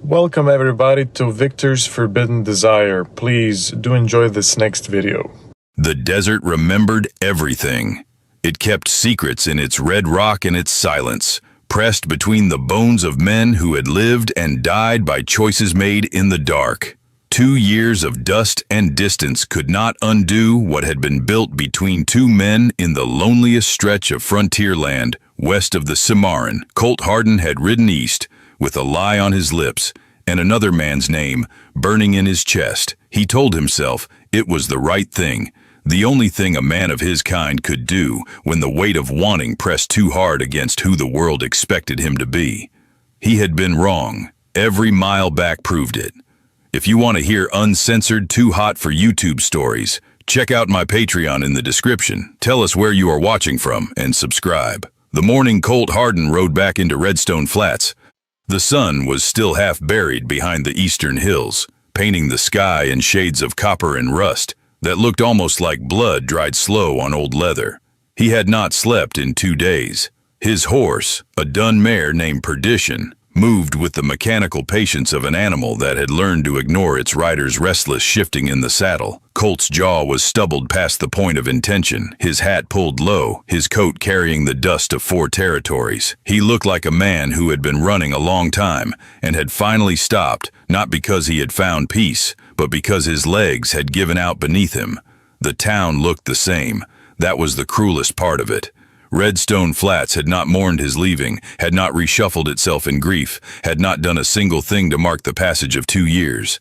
Welcome everybody to Victor's Forbidden Desire. Please do enjoy this next video. The desert remembered everything. It kept secrets in its red rock and its silence, pressed between the bones of men who had lived and died by choices made in the dark. 2 years of dust and distance could not undo what had been built between two men in the loneliest stretch of frontier land west of the Cimarron. Colt Hardin had ridden east, with a lie on his lips and another man's name burning in his chest. He told himself it was the right thing, the only thing a man of his kind could do when the weight of wanting pressed too hard against who the world expected him to be. He had been wrong. Every mile back proved it. If you want to hear uncensored, too hot for YouTube stories, check out my Patreon in the description. Tell us where you are watching from and subscribe. The morning Colt Hardin rode back into Redstone Flats. The sun was still half buried behind the eastern hills, painting the sky in shades of copper and rust that looked almost like blood dried slow on old leather. He had not slept in 2 days. His horse, a dun mare named Perdition, moved with the mechanical patience of an animal that had learned to ignore its rider's restless shifting in the saddle. Colt's jaw was stubbled past the point of intention, his hat pulled low, his coat carrying the dust of 4 territories. He looked like a man who had been running a long time and had finally stopped, not because he had found peace, but because his legs had given out beneath him. The town looked the same. That was the cruelest part of it. Redstone Flats had not mourned his leaving, had not reshuffled itself in grief, had not done a single thing to mark the passage of 2 years.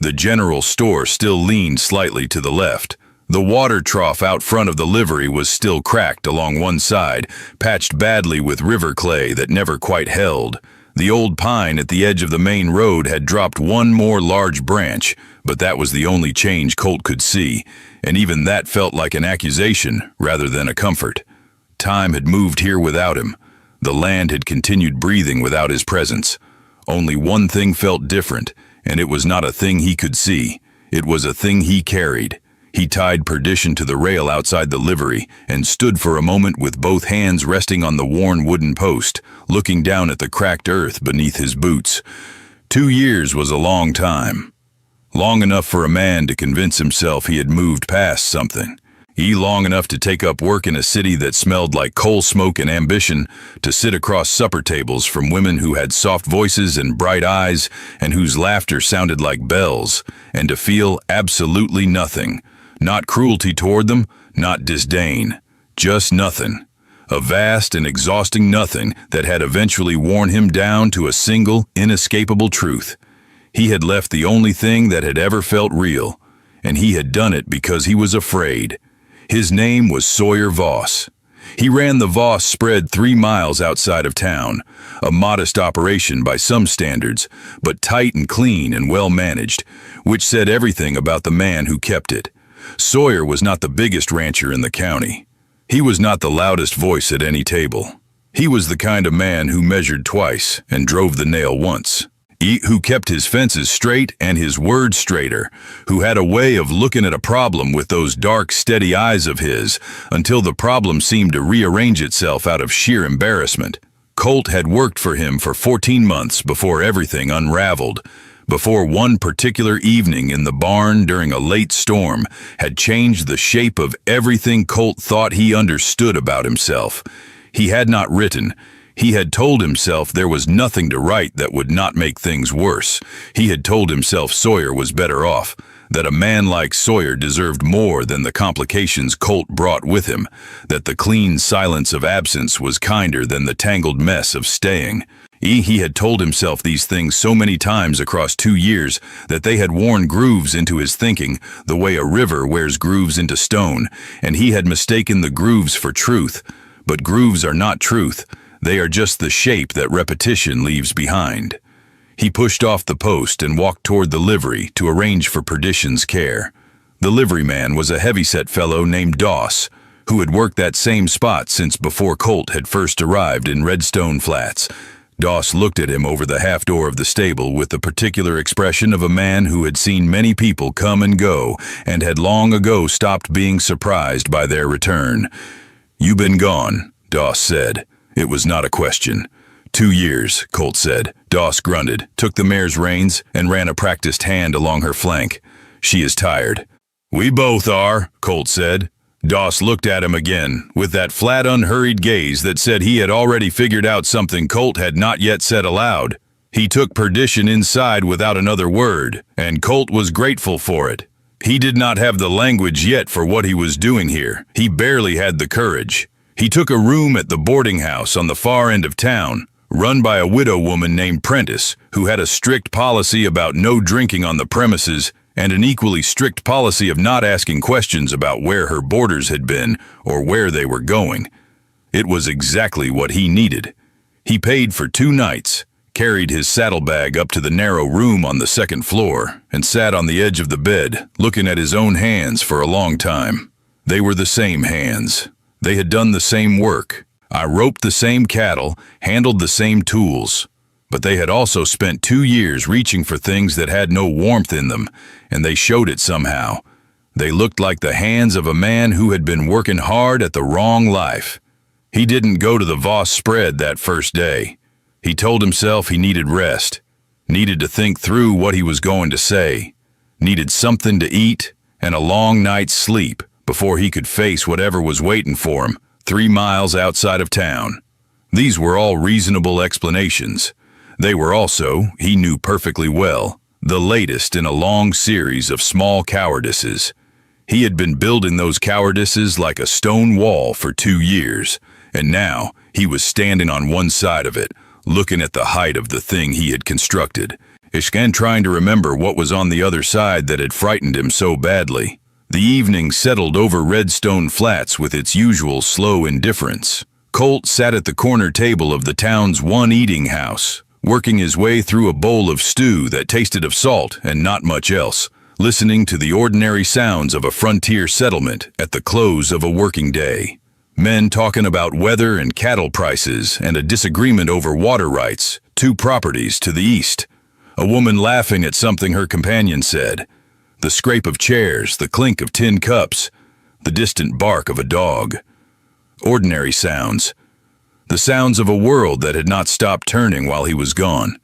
The general store still leaned slightly to the left. The water trough out front of the livery was still cracked along one side, patched badly with river clay that never quite held. The old pine at the edge of the main road had dropped one more large branch, but that was the only change Colt could see, and even that felt like an accusation rather than a comfort. Time had moved here without him. The land had continued breathing without his presence. Only one thing felt different, and it was not a thing he could see. It was a thing he carried. He tied Perdition to the rail outside the livery and stood for a moment with both hands resting on the worn wooden post, looking down at the cracked earth beneath his boots. 2 years was a long time. Long enough for a man to convince himself he had moved past something. Long enough to take up work in a city that smelled like coal smoke and ambition, to sit across supper tables from women who had soft voices and bright eyes and whose laughter sounded like bells, and to feel absolutely nothing. Not cruelty toward them, not disdain. Just nothing. A vast and exhausting nothing that had eventually worn him down to a single, inescapable truth. He had left the only thing that had ever felt real, and he had done it because he was afraid. His name was Sawyer Voss. He ran the Voss spread 3 miles outside of town, a modest operation by some standards, but tight and clean and well managed, which said everything about the man who kept it. Sawyer was not the biggest rancher in the county. He was not the loudest voice at any table. He was the kind of man who measured twice and drove the nail once. Who kept his fences straight and his words straighter, who had a way of looking at a problem with those dark, steady eyes of his until the problem seemed to rearrange itself out of sheer embarrassment. Colt had worked for him for 14 months before everything unraveled, before one particular evening in the barn during a late storm had changed the shape of everything Colt thought he understood about himself. He had not written. He had told himself there was nothing to write that would not make things worse. He had told himself Sawyer was better off, that a man like Sawyer deserved more than the complications Colt brought with him, that the clean silence of absence was kinder than the tangled mess of staying. He had told himself these things so many times across 2 years that they had worn grooves into his thinking, the way a river wears grooves into stone, and he had mistaken the grooves for truth. But grooves are not truth. They are just the shape that repetition leaves behind. He pushed off the post and walked toward the livery to arrange for Perdition's care. The liveryman was a heavyset fellow named Doss, who had worked that same spot since before Colt had first arrived in Redstone Flats. Doss looked at him over the half door of the stable with the particular expression of a man who had seen many people come and go and had long ago stopped being surprised by their return. "You been gone," Doss said. It was not a question. 2 years, Colt said. Doss grunted, took the mare's reins, and ran a practiced hand along her flank. "She is tired." "We both are," Colt said. Doss looked at him again, with that flat, unhurried gaze that said he had already figured out something Colt had not yet said aloud. He took perdition inside without another word, and Colt was grateful for it. He did not have the language yet for what he was doing here. He barely had the courage. He took a room at the boarding house on the far end of town, run by a widow woman named Prentice, who had a strict policy about no drinking on the premises and an equally strict policy of not asking questions about where her boarders had been or where they were going. It was exactly what he needed. He paid for 2 nights, carried his saddlebag up to the narrow room on the 2nd floor, and sat on the edge of the bed, looking at his own hands for a long time. They were the same hands. They had done the same work. I roped the same cattle, handled the same tools. But they had also spent 2 years reaching for things that had no warmth in them, and they showed it somehow. They looked like the hands of a man who had been working hard at the wrong life. He didn't go to the Voss spread that first day. He told himself he needed rest, needed to think through what he was going to say, needed something to eat and a long night's sleep before he could face whatever was waiting for him 3 miles outside of town. These were all reasonable explanations. They were also, he knew perfectly well, the latest in a long series of small cowardices. He had been building those cowardices like a stone wall for 2 years, and now he was standing on one side of it, looking at the height of the thing he had constructed, and trying to remember what was on the other side that had frightened him so badly. The evening settled over Redstone Flats with its usual slow indifference. Colt sat at the corner table of the town's one eating house, working his way through a bowl of stew that tasted of salt and not much else, listening to the ordinary sounds of a frontier settlement at the close of a working day. Men talking about weather and cattle prices and a disagreement over water rights, 2 properties to the east. A woman laughing at something her companion said. The scrape of chairs, the clink of tin cups, the distant bark of a dog. Ordinary sounds. The sounds of a world that had not stopped turning while he was gone.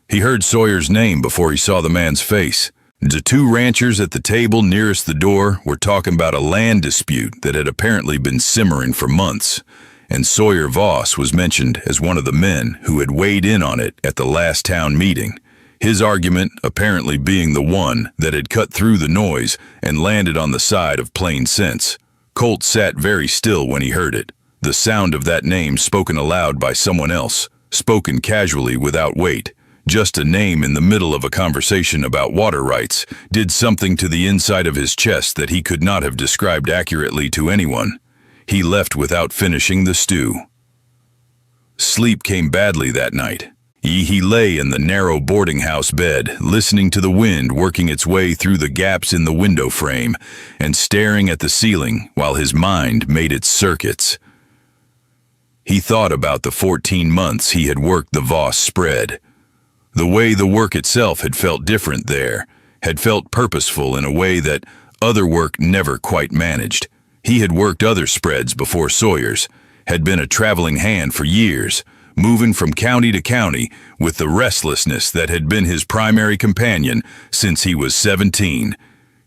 He heard Sawyer's name before he saw the man's face. The 2 ranchers at the table nearest the door were talking about a land dispute that had apparently been simmering for months, and Sawyer Voss was mentioned as one of the men who had weighed in on it at the last town meeting, his argument apparently being the one that had cut through the noise and landed on the side of plain sense. Colt sat very still when he heard it. The sound of that name spoken aloud by someone else, spoken casually without weight, just a name in the middle of a conversation about water rights, did something to the inside of his chest that he could not have described accurately to anyone. He left without finishing the stew. Sleep came badly that night. He lay in the narrow boarding house bed, listening to the wind working its way through the gaps in the window frame and staring at the ceiling while his mind made its circuits. He thought about the 14 months he had worked the Voss spread. The way the work itself had felt different there, had felt purposeful in a way that other work never quite managed. He had worked other spreads before Sawyer's, had been a traveling hand for years, moving from county to county with the restlessness that had been his primary companion since he was 17.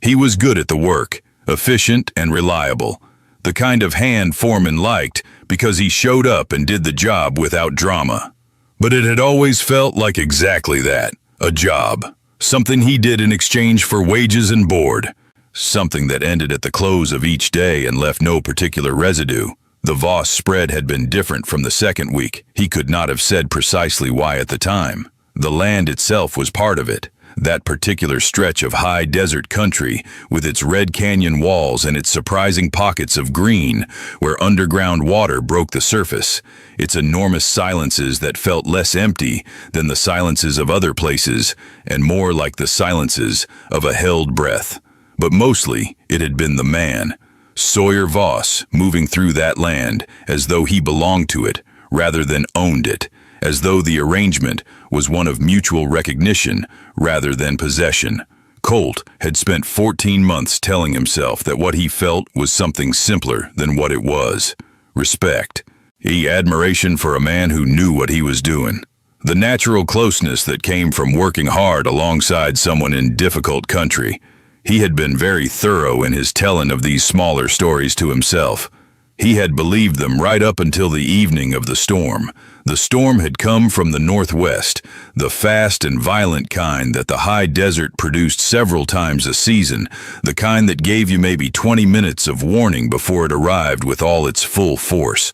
He was good at the work, efficient and reliable, the kind of hand foreman liked because he showed up and did the job without drama. But it had always felt like exactly that, a job, something he did in exchange for wages and board, something that ended at the close of each day and left no particular residue. The Voss spread had been different from the second week. He could not have said precisely why at the time. The land itself was part of it. That particular stretch of high desert country, with its red canyon walls and its surprising pockets of green, where underground water broke the surface, its enormous silences that felt less empty than the silences of other places, and more like the silences of a held breath. But mostly, it had been the man, Sawyer Voss, moving through that land as though he belonged to it, rather than owned it, as though the arrangement was one of mutual recognition rather than possession. Colt had spent 14 months telling himself that what he felt was something simpler than what it was. Respect. Admiration for a man who knew what he was doing. The natural closeness that came from working hard alongside someone in difficult country. He had been very thorough in his telling of these smaller stories to himself. He had believed them right up until the evening of the storm. The storm had come from the northwest, the fast and violent kind that the high desert produced several times a season, the kind that gave you maybe 20 minutes of warning before it arrived with all its full force.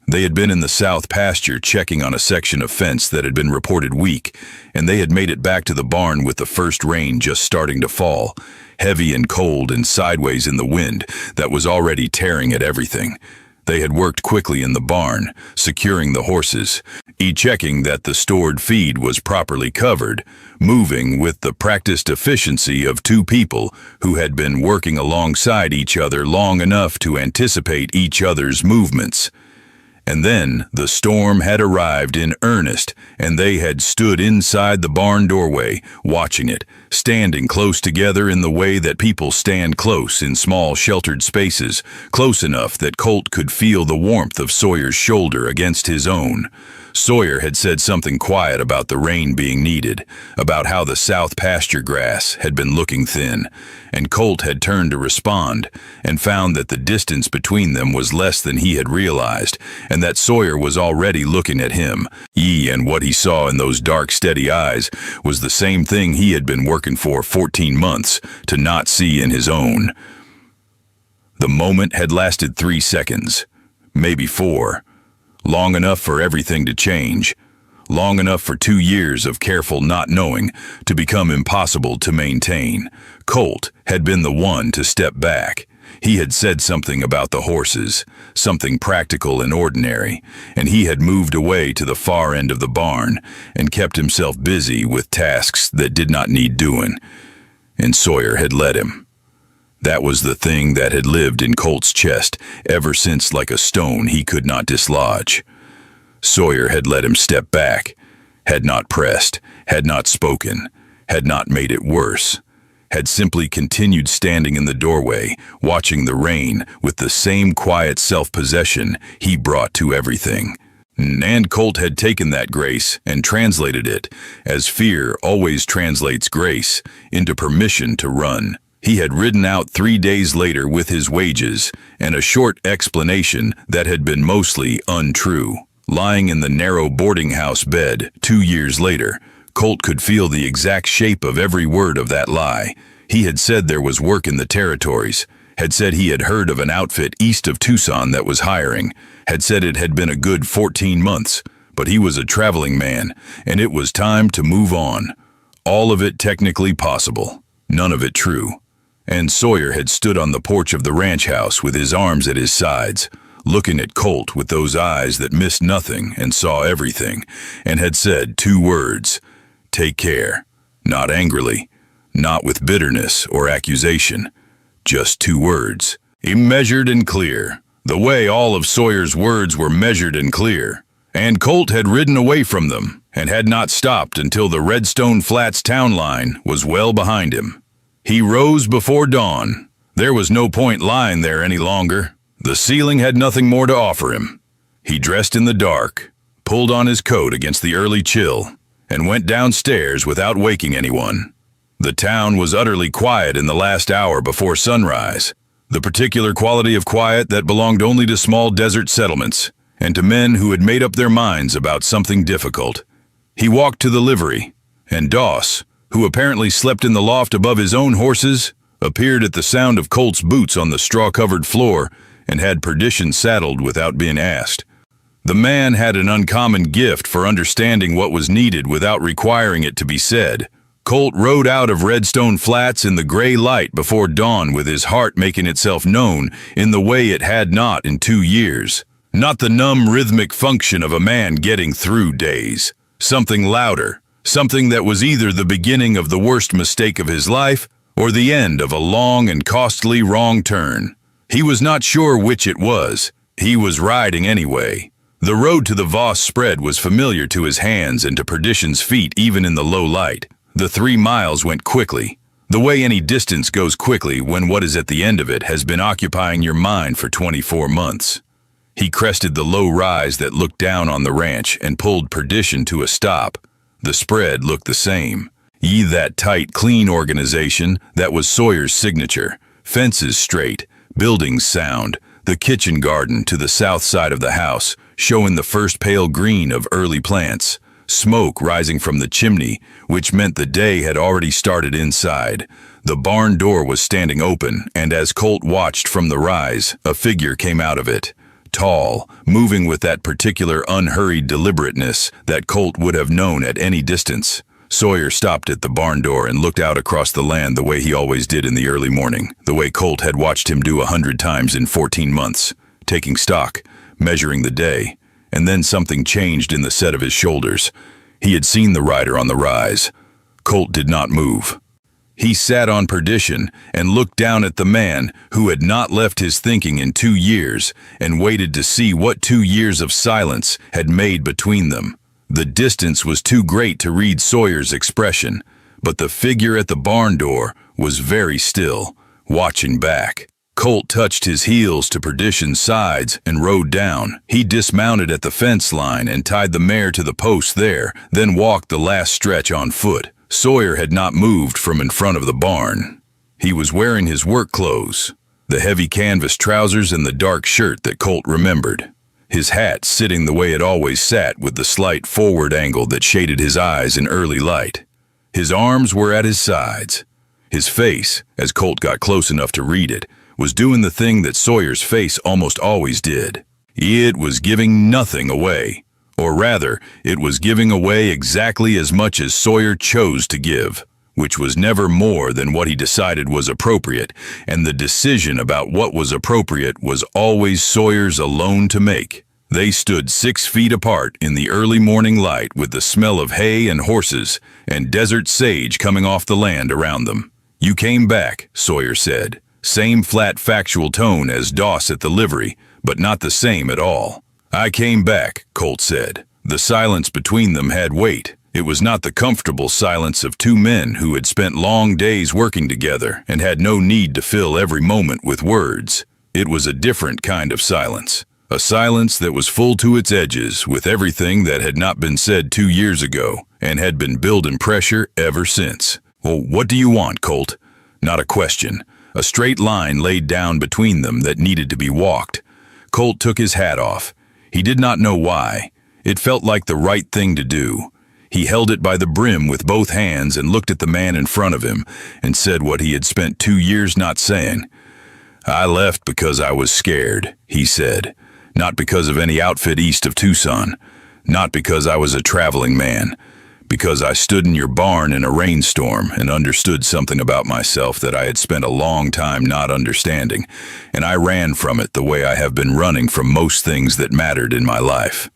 They had been in the south pasture checking on a section of fence that had been reported weak, and they had made it back to the barn with the first rain just starting to fall, heavy and cold and sideways in the wind that was already tearing at everything. They had worked quickly in the barn, securing the horses, checking that the stored feed was properly covered, moving with the practiced efficiency of two people who had been working alongside each other long enough to anticipate each other's movements. And then the storm had arrived in earnest, and they had stood inside the barn doorway, watching it, standing close together in the way that people stand close in small sheltered spaces, close enough that Colt could feel the warmth of Sawyer's shoulder against his own. Sawyer had said something quiet about the rain being needed, about how the south pasture grass had been looking thin, and Colt had turned to respond, and found that the distance between them was less than he had realized, and that Sawyer was already looking at him. And what he saw in those dark, steady eyes was the same thing he had been working for 14 months to not see in his own. The moment had lasted 3 seconds, maybe 4. Long enough for everything to change. Long enough for 2 years of careful not knowing to become impossible to maintain. Colt had been the one to step back. He had said something about the horses, something practical and ordinary, and he had moved away to the far end of the barn and kept himself busy with tasks that did not need doing. And Sawyer had let him. That was the thing that had lived in Colt's chest ever since, like a stone he could not dislodge. Sawyer had let him step back, had not pressed, had not spoken, had not made it worse, had simply continued standing in the doorway, watching the rain with the same quiet self-possession he brought to everything. And Colt had taken that grace and translated it, as fear always translates grace, into permission to run. He had ridden out 3 days later with his wages and a short explanation that had been mostly untrue. Lying in the narrow boarding house bed 2 years later, Colt could feel the exact shape of every word of that lie. He had said there was work in the territories, had said he had heard of an outfit east of Tucson that was hiring, had said it had been a good 14 months, but he was a traveling man, and it was time to move on. All of it technically possible, none of it true. And Sawyer had stood on the porch of the ranch house with his arms at his sides, looking at Colt with those eyes that missed nothing and saw everything, and had said 2 words, "Take care." Not angrily, not with bitterness or accusation, just 2 words, measured and clear, the way all of Sawyer's words were measured and clear. And Colt had ridden away from them, and had not stopped until the Redstone Flats town line was well behind him. He rose before dawn. There was no point lying there any longer. The ceiling had nothing more to offer him. He dressed in the dark, pulled on his coat against the early chill, and went downstairs without waking anyone. The town was utterly quiet in the last hour before sunrise, the particular quality of quiet that belonged only to small desert settlements, and to men who had made up their minds about something difficult. He walked to the livery, and Doss, who apparently slept in the loft above his own horses, appeared at the sound of Colt's boots on the straw-covered floor and had Perdition saddled without being asked. The man had an uncommon gift for understanding what was needed without requiring it to be said. Colt rode out of Redstone Flats in the gray light before dawn with his heart making itself known in the way it had not in 2 years. Not the numb rhythmic function of a man getting through days. Something louder. Something that was either the beginning of the worst mistake of his life or the end of a long and costly wrong turn. He was not sure which it was. He was riding anyway. The road to the Voss spread was familiar to his hands and to Perdition's feet even in the low light. The 3 miles went quickly, the way any distance goes quickly when what is at the end of it has been occupying your mind for 24 months. He crested the low rise that looked down on the ranch and pulled Perdition to a stop. The spread looked the same. That tight, clean organization that was Sawyer's signature. Fences straight, buildings sound, the kitchen garden to the south side of the house, showing the first pale green of early plants. Smoke rising from the chimney, which meant the day had already started inside. The barn door was standing open, and as Colt watched from the rise, a figure came out of it. Tall, moving with that particular unhurried deliberateness that Colt would have known at any distance. Sawyer stopped at the barn door and looked out across the land the way he always did in the early morning, the way Colt had watched him do 100 times in 14 months, taking stock, measuring the day, and then something changed in the set of his shoulders. He had seen the rider on the rise. Colt did not move. He sat on Perdition and looked down at the man who had not left his thinking in 2 years and waited to see what 2 years of silence had made between them. The distance was too great to read Sawyer's expression, but the figure at the barn door was very still, watching back. Colt touched his heels to Perdition's sides and rode down. He dismounted at the fence line and tied the mare to the post there, then walked the last stretch on foot. Sawyer had not moved from in front of the barn. He was wearing his work clothes, the heavy canvas trousers and the dark shirt that Colt remembered. His hat sitting the way it always sat with the slight forward angle that shaded his eyes in early light. His arms were at his sides. His face, as Colt got close enough to read it, was doing the thing that Sawyer's face almost always did. It was giving nothing away. Or rather, it was giving away exactly as much as Sawyer chose to give, which was never more than what he decided was appropriate, and the decision about what was appropriate was always Sawyer's alone to make. They stood 6 feet apart in the early morning light with the smell of hay and horses and desert sage coming off the land around them. "You came back," Sawyer said. Same flat factual tone as Doss at the livery, but not the same at all. "I came back," Colt said. The silence between them had weight. It was not the comfortable silence of two men who had spent long days working together and had no need to fill every moment with words. It was a different kind of silence. A silence that was full to its edges with everything that had not been said 2 years ago and had been building pressure ever since. "Well, what do you want, Colt?" Not a question. A straight line laid down between them that needed to be walked. Colt took his hat off. He did not know why. It felt like the right thing to do. He held it by the brim with both hands and looked at the man in front of him and said what he had spent 2 years not saying. "I left because I was scared," he said. "Not because of any outfit east of Tucson. Not because I was a traveling man. Because I stood in your barn in a rainstorm and understood something about myself that I had spent a long time not understanding, and I ran from it the way I have been running from most things that mattered in my life."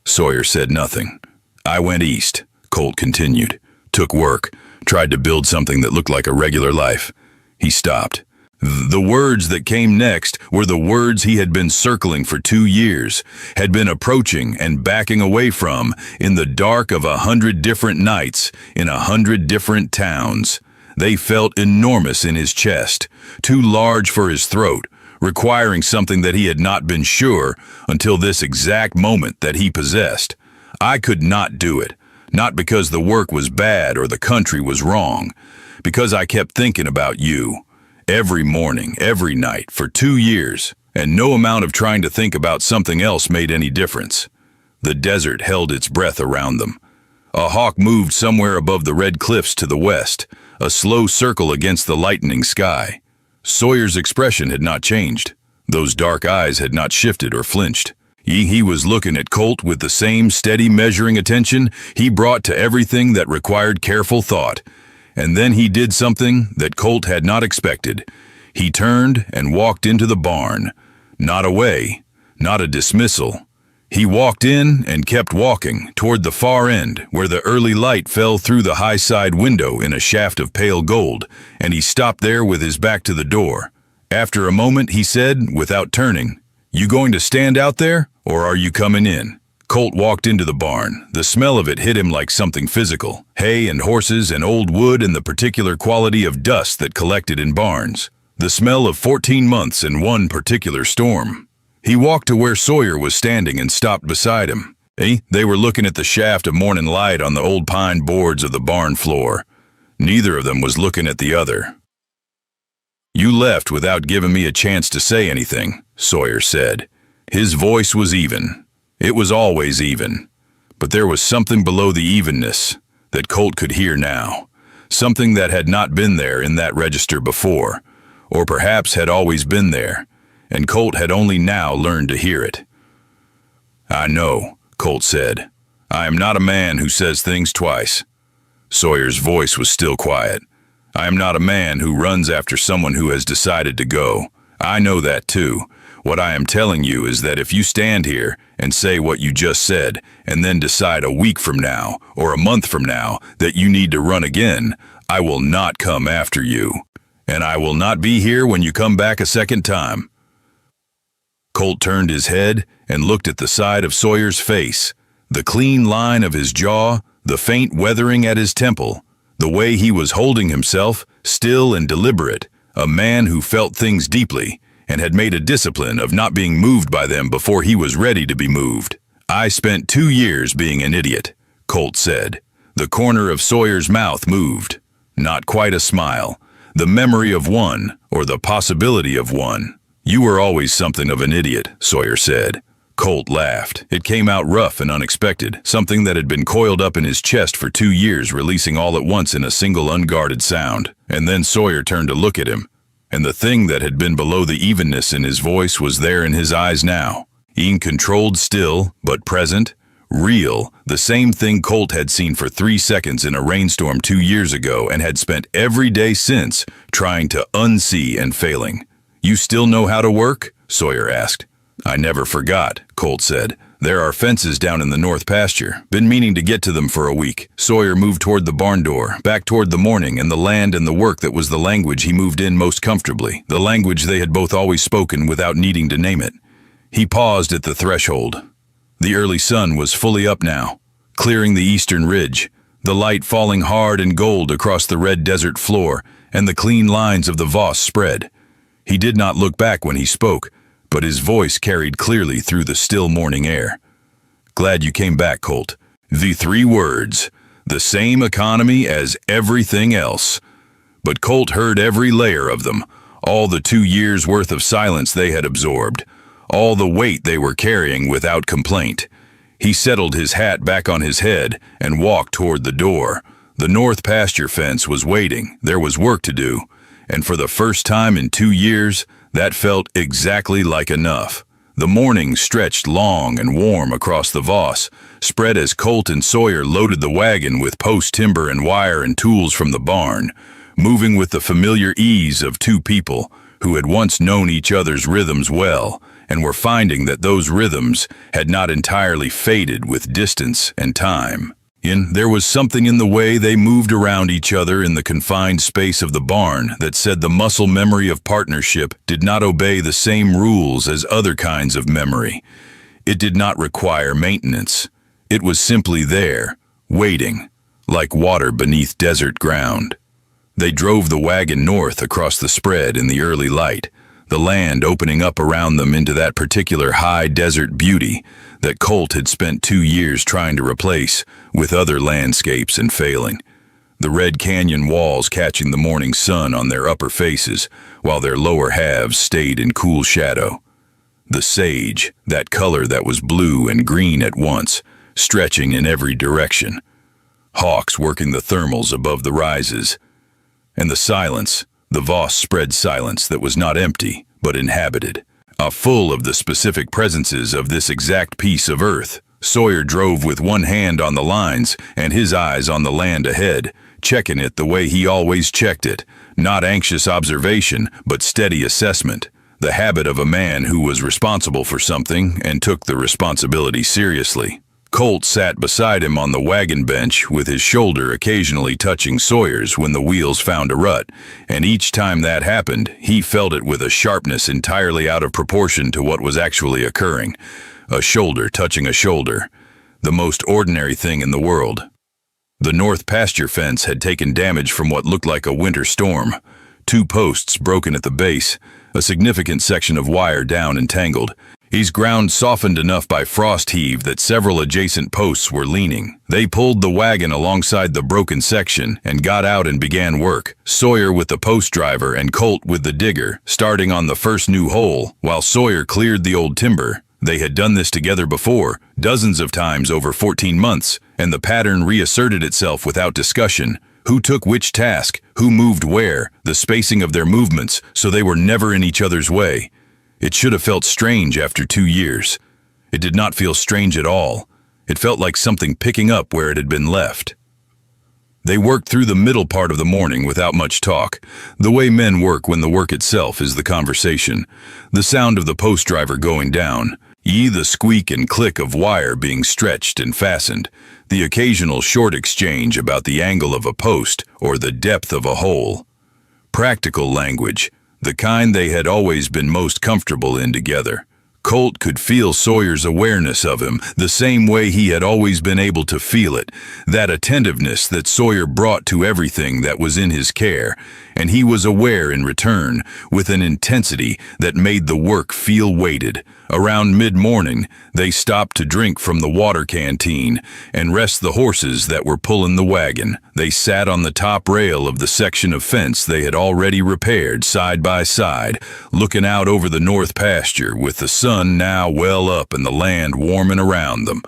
Sawyer said nothing. "I went east," Colt continued. "Took work, tried to build something that looked like a regular life." He stopped. The words that came next were the words he had been circling for 2 years, had been approaching and backing away from in the dark of 100 different nights in 100 different towns. They felt enormous in his chest, too large for his throat, requiring something that he had not been sure until this exact moment that he possessed. "I could not do it, not because the work was bad or the country was wrong, because I kept thinking about you. Every morning, every night, for 2 years, and no amount of trying to think about something else made any difference." The desert held its breath around them. A hawk moved somewhere above the red cliffs to the west, a slow circle against the lightening sky. Sawyer's expression had not changed. Those dark eyes had not shifted or flinched. He was looking at Colt with the same steady measuring attention he brought to everything that required careful thought. And then he did something that Colt had not expected. He turned and walked into the barn. Not away, not a dismissal. He walked in and kept walking toward the far end where the early light fell through the high side window in a shaft of pale gold, and he stopped there with his back to the door. After a moment he said, without turning, "You going to stand out there, or are you coming in?" Colt walked into the barn. The smell of it hit him like something physical. Hay and horses and old wood and the particular quality of dust that collected in barns. The smell of 14 months and one particular storm. He walked to where Sawyer was standing and stopped beside him. They were looking at the shaft of morning light on the old pine boards of the barn floor. Neither of them was looking at the other. "You left without giving me a chance to say anything," Sawyer said. His voice was even. It was always even. But there was something below the evenness that Colt could hear now. Something that had not been there in that register before, or perhaps had always been there, and Colt had only now learned to hear it. "I know," Colt said. "I am not a man who says things twice." Sawyer's voice was still quiet. "I am not a man who runs after someone who has decided to go. I know that too. What I am telling you is that if you stand here and say what you just said, and then decide a week from now or a month from now that you need to run again, I will not come after you. And I will not be here when you come back a second time." Colt turned his head and looked at the side of Sawyer's face, the clean line of his jaw, the faint weathering at his temple, the way he was holding himself, still and deliberate, a man who felt things deeply and had made a discipline of not being moved by them before he was ready to be moved. "I spent 2 years being an idiot," Colt said. The corner of Sawyer's mouth moved. Not quite a smile. The memory of one, or the possibility of one. "You were always something of an idiot," Sawyer said. Colt laughed. It came out rough and unexpected, something that had been coiled up in his chest for 2 years, releasing all at once in a single unguarded sound. And then Sawyer turned to look at him, and the thing that had been below the evenness in his voice was there in his eyes now. Controlled still, but present, real, the same thing Colt had seen for 3 seconds in a rainstorm 2 years ago and had spent every day since trying to unsee and failing. "You still know how to work?" Sawyer asked. "I never forgot," Colt said. "There are fences down in the north pasture. Been meaning to get to them for a week." Sawyer moved toward the barn door, back toward the morning and the land and the work that was the language he moved in most comfortably, the language they had both always spoken without needing to name it. He paused at the threshold. The early sun was fully up now, clearing the eastern ridge, the light falling hard and gold across the red desert floor, and the clean lines of the Voss spread. He did not look back when he spoke, but his voice carried clearly through the still morning air. "Glad you came back, Colt. The 3 words, the same economy as everything else." But Colt heard every layer of them, all the 2 years' worth of silence they had absorbed, all the weight they were carrying without complaint. He settled his hat back on his head and walked toward the door. The north pasture fence was waiting. There was work to do, and for the first time in 2 years, that felt exactly like enough. The morning stretched long and warm across the Voss, spread as Colt and Sawyer loaded the wagon with post timber and wire and tools from the barn, moving with the familiar ease of 2 people who had once known each other's rhythms well and were finding that those rhythms had not entirely faded with distance and time. There was something in the way they moved around each other in the confined space of the barn that said the muscle memory of partnership did not obey the same rules as other kinds of memory. It did not require maintenance. It was simply there, waiting, like water beneath desert ground. They drove the wagon north across the spread in the early light, the land opening up around them into that particular high desert beauty that Colt had spent 2 years trying to replace with other landscapes and failing. The red canyon walls catching the morning sun on their upper faces, while their lower halves stayed in cool shadow. The sage, that color that was blue and green at once, stretching in every direction. Hawks working the thermals above the rises. And the silence, the Voss spread silence that was not empty, but inhabited, full of the specific presences of this exact piece of earth. Sawyer drove with one hand on the lines and his eyes on the land ahead, checking it the way he always checked it, not anxious observation, but steady assessment, the habit of a man who was responsible for something and took the responsibility seriously. Colt sat beside him on the wagon bench with his shoulder occasionally touching Sawyer's when the wheels found a rut, and each time that happened, he felt it with a sharpness entirely out of proportion to what was actually occurring. A shoulder touching a shoulder, the most ordinary thing in the world. The north pasture fence had taken damage from what looked like a winter storm. 2 posts broken at the base, a significant section of wire down and tangled. His ground softened enough by frost heave that several adjacent posts were leaning. They pulled the wagon alongside the broken section and got out and began work, Sawyer with the post driver and Colt with the digger, starting on the first new hole, while Sawyer cleared the old timber. They had done this together before, dozens of times over 14 months, and the pattern reasserted itself without discussion. Who took which task, who moved where, the spacing of their movements, so they were never in each other's way. It should have felt strange after 2 years. It did not feel strange at all. It felt like something picking up where it had been left. They worked through the middle part of the morning without much talk, the way men work when the work itself is the conversation. The sound of the post driver going down, the squeak and click of wire being stretched and fastened, the occasional short exchange about the angle of a post or the depth of a hole. Practical language, the kind they had always been most comfortable in together. Colt could feel Sawyer's awareness of him the same way he had always been able to feel it, that attentiveness that Sawyer brought to everything that was in his care, and he was aware in return, with an intensity that made the work feel weighted. Around mid-morning, they stopped to drink from the water canteen and rest the horses that were pulling the wagon. They sat on the top rail of the section of fence they had already repaired side by side, looking out over the north pasture with the sun now well up and the land warming around them.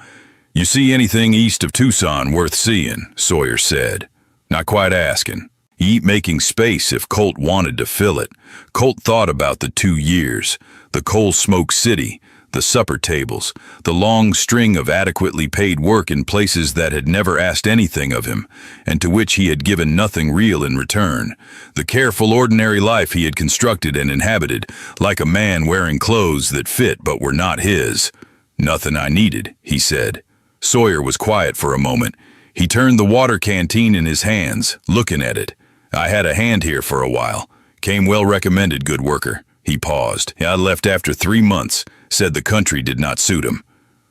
"You see anything east of Tucson worth seeing?" Sawyer said, not quite asking. Making space if Colt wanted to fill it. Colt thought about the 2 years, the coal smoke city, the supper tables, the long string of adequately paid work in places that had never asked anything of him, and to which he had given nothing real in return. The careful, ordinary life he had constructed and inhabited, like a man wearing clothes that fit but were not his. "Nothing I needed," he said. Sawyer was quiet for a moment. He turned the water canteen in his hands, looking at it. "I had a hand here for a while. Came well recommended, good worker." He paused. "I left after 3 months. Said the country did not suit him."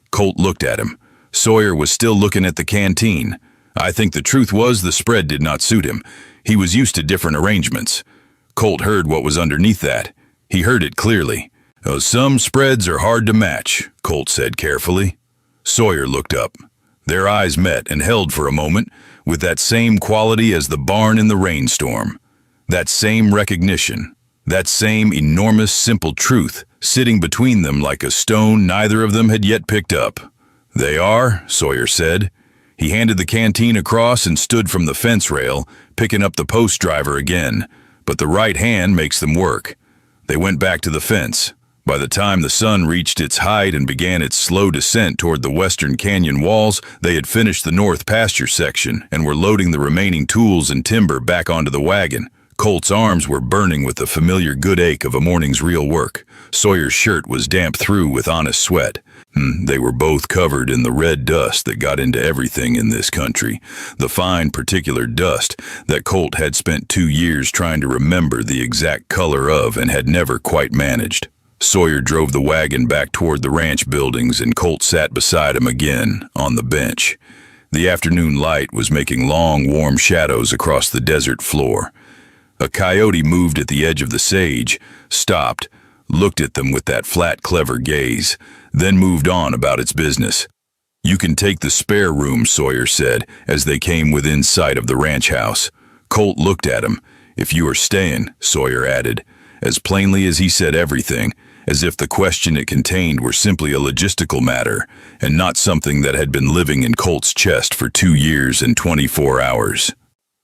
Colt looked at him. Sawyer was still looking at the canteen. I think the truth was the spread did not suit him. He was used to different arrangements. Colt heard what was underneath that. He heard it clearly. "Some spreads are hard to match," Colt said carefully. Sawyer looked up. Their eyes met and held for a moment, with that same quality as the barn in the rainstorm. That same recognition. That same enormous simple truth, sitting between them like a stone neither of them had yet picked up. "They are," Sawyer said. He handed the canteen across and stood from the fence rail, picking up the post driver again. But the right hand makes them work. They went back to the fence. By the time the sun reached its height and began its slow descent toward the western canyon walls, they had finished the north pasture section and were loading the remaining tools and timber back onto the wagon. Colt's arms were burning with the familiar good ache of a morning's real work. Sawyer's shirt was damp through with honest sweat. They were both covered in the red dust that got into everything in this country, the fine particular dust that Colt had spent 2 years trying to remember the exact color of and had never quite managed. Sawyer drove the wagon back toward the ranch buildings and Colt sat beside him again on the bench. The afternoon light was making long, warm shadows across the desert floor. A coyote moved at the edge of the sage, stopped, looked at them with that flat, clever gaze, then moved on about its business. "You can take the spare room," Sawyer said, as they came within sight of the ranch house. Colt looked at him. "If you are staying," Sawyer added, as plainly as he said everything, as if the question it contained were simply a logistical matter, and not something that had been living in Colt's chest for 2 years and 24 hours.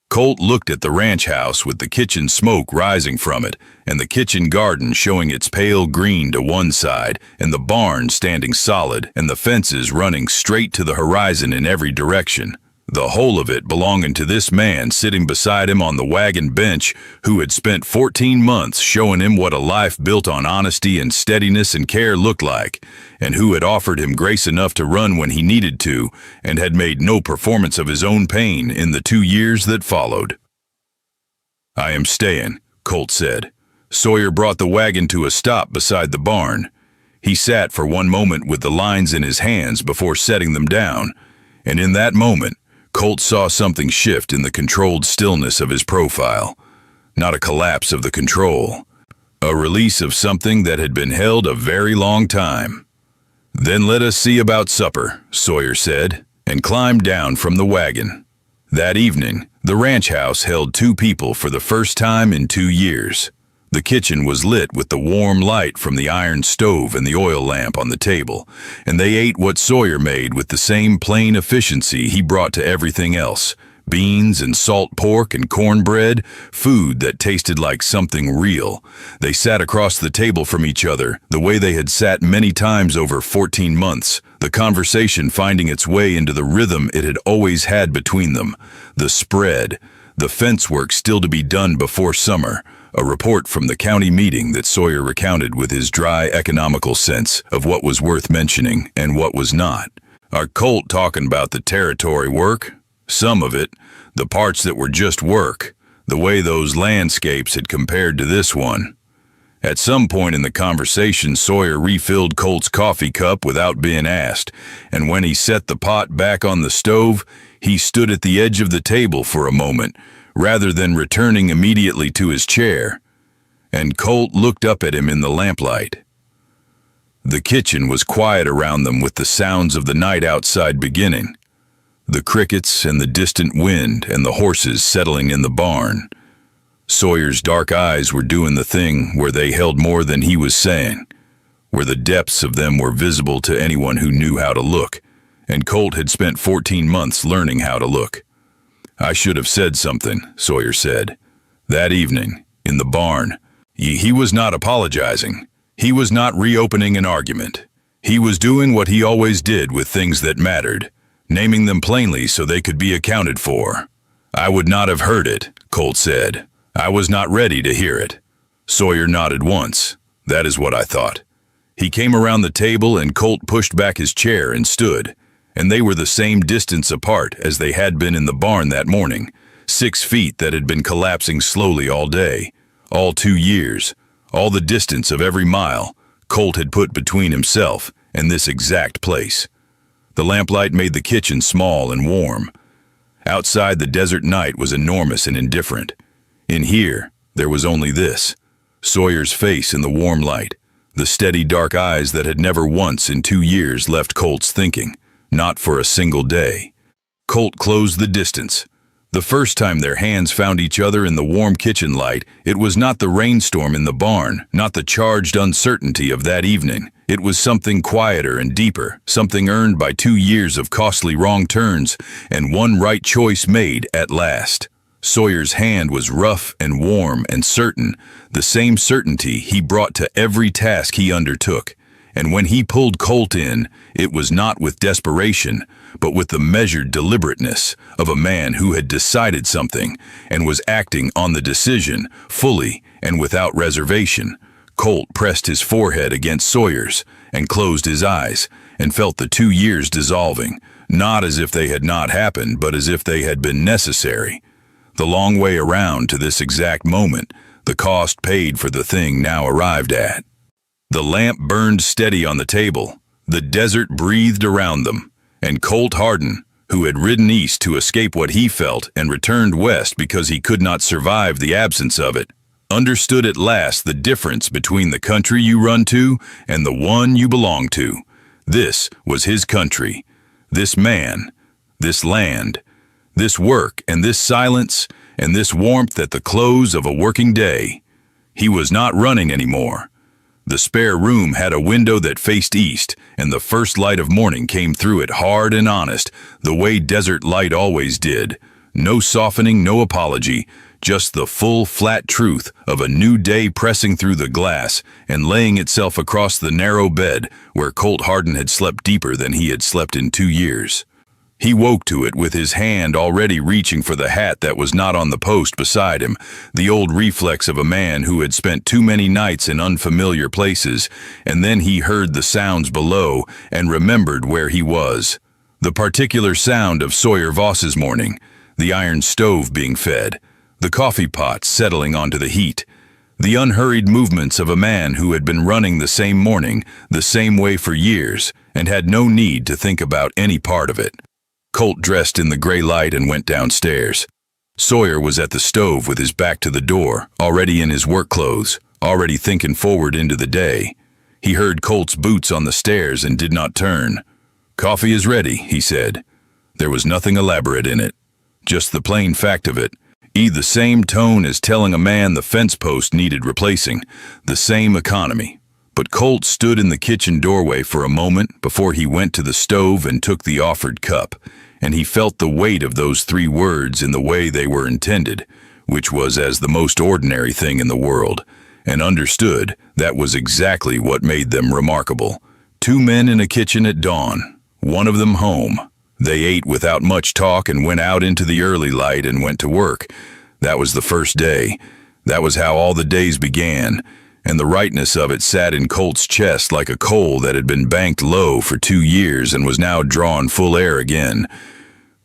Colt looked at the ranch house with the kitchen smoke rising from it, and the kitchen garden showing its pale green to one side, and the barn standing solid, and the fences running straight to the horizon in every direction. The whole of it belonging to this man sitting beside him on the wagon bench, who had spent 14 months showing him what a life built on honesty and steadiness and care looked like, and who had offered him grace enough to run when he needed to, and had made no performance of his own pain in the 2 years that followed. "I am staying," Colt said. Sawyer brought the wagon to a stop beside the barn. He sat for one moment with the lines in his hands before setting them down, and in that moment, Colt saw something shift in the controlled stillness of his profile. Not a collapse of the control, a release of something that had been held a very long time. "Then let us see about supper," Sawyer said, and climbed down from the wagon. That evening, the ranch house held 2 people for the first time in 2 years. The kitchen was lit with the warm light from the iron stove and the oil lamp on the table, and they ate what Sawyer made with the same plain efficiency he brought to everything else: beans and salt pork and cornbread, food that tasted like something real. They sat across the table from each other, the way they had sat many times over 14 months, the conversation finding its way into the rhythm it had always had between them. The spread, the fence work still to be done before summer, a report from the county meeting that Sawyer recounted with his dry economical sense of what was worth mentioning and what was not. Our Colt talking about the territory work? Some of it, the parts that were just work, the way those landscapes had compared to this one. At some point in the conversation, Sawyer refilled Colt's coffee cup without being asked, and when he set the pot back on the stove, he stood at the edge of the table for a moment, rather than returning immediately to his chair, and Colt looked up at him in the lamplight. The kitchen was quiet around them with the sounds of the night outside beginning. The crickets and the distant wind and the horses settling in the barn. Sawyer's dark eyes were doing the thing where they held more than he was saying, where the depths of them were visible to anyone who knew how to look, and Colt had spent 14 months learning how to look. "I should have said something," Sawyer said. That evening, in the barn, he was not apologizing. He was not reopening an argument. He was doing what he always did with things that mattered, naming them plainly so they could be accounted for. "I would not have heard it," Colt said. "I was not ready to hear it." Sawyer nodded once. "That is what I thought." He came around the table and Colt pushed back his chair and stood, and they were the same distance apart as they had been in the barn that morning, 6 feet that had been collapsing slowly all day, all 2 years, all the distance of every mile Colt had put between himself and this exact place. The lamplight made the kitchen small and warm. Outside, the desert night was enormous and indifferent. In here, there was only this: Sawyer's face in the warm light, the steady dark eyes that had never once in 2 years left Colt's thinking, not for a single day. Colt closed the distance. The first time their hands found each other in the warm kitchen light, it was not the rainstorm in the barn, not the charged uncertainty of that evening. It was something quieter and deeper, something earned by 2 years of costly wrong turns and one right choice made at last. Sawyer's hand was rough and warm and certain, the same certainty he brought to every task he undertook. And when he pulled Colt in, it was not with desperation, but with the measured deliberateness of a man who had decided something and was acting on the decision fully and without reservation. Colt pressed his forehead against Sawyer's and closed his eyes and felt the 2 years dissolving, not as if they had not happened, but as if they had been necessary. The long way around to this exact moment, the cost paid for the thing now arrived at. The lamp burned steady on the table. The desert breathed around them, and Colt Hardin, who had ridden east to escape what he felt and returned west because he could not survive the absence of it, understood at last the difference between the country you run to and the one you belong to. This was his country, this man, this land, this work and this silence and this warmth at the close of a working day. He was not running anymore. The spare room had a window that faced east, and the first light of morning came through it hard and honest, the way desert light always did. No softening, no apology, just the full, flat truth of a new day pressing through the glass and laying itself across the narrow bed where Colt Hardin had slept deeper than he had slept in 2 years. He woke to it with his hand already reaching for the hat that was not on the post beside him, the old reflex of a man who had spent too many nights in unfamiliar places, and then he heard the sounds below and remembered where he was. The particular sound of Sawyer Voss's morning, the iron stove being fed, the coffee pot settling onto the heat, the unhurried movements of a man who had been running the same morning, the same way for years, and had no need to think about any part of it. Colt dressed in the gray light and went downstairs. Sawyer was at the stove with his back to the door, already in his work clothes, already thinking forward into the day. He heard Colt's boots on the stairs and did not turn. "Coffee is ready," he said. There was nothing elaborate in it, just the plain fact of it. The same tone as telling a man the fence post needed replacing, the same economy. But Colt stood in the kitchen doorway for a moment before he went to the stove and took the offered cup, and he felt the weight of those 3 words in the way they were intended, which was as the most ordinary thing in the world, and understood that was exactly what made them remarkable. 2 men in a kitchen at dawn, one of them home. They ate without much talk and went out into the early light and went to work. That was the first day. That was how all the days began, and the rightness of it sat in Colt's chest like a coal that had been banked low for 2 years and was now drawn full air again.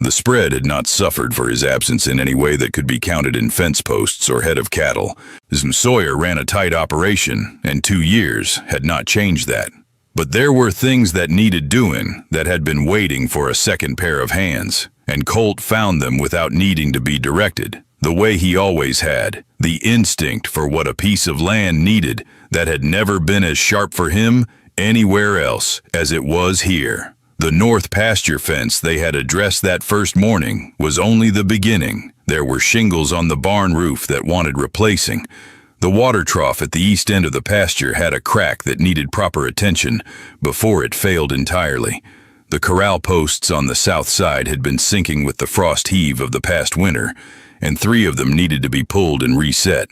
The spread had not suffered for his absence in any way that could be counted in fence posts or head of cattle. Sawyer ran a tight operation, and 2 years had not changed that. But there were things that needed doing that had been waiting for a second pair of hands, and Colt found them without needing to be directed, the way he always had, the instinct for what a piece of land needed that had never been as sharp for him anywhere else as it was here. The north pasture fence they had addressed that first morning was only the beginning. There were shingles on the barn roof that wanted replacing. The water trough at the east end of the pasture had a crack that needed proper attention before it failed entirely. The corral posts on the south side had been sinking with the frost heave of the past winter, and 3 of them needed to be pulled and reset.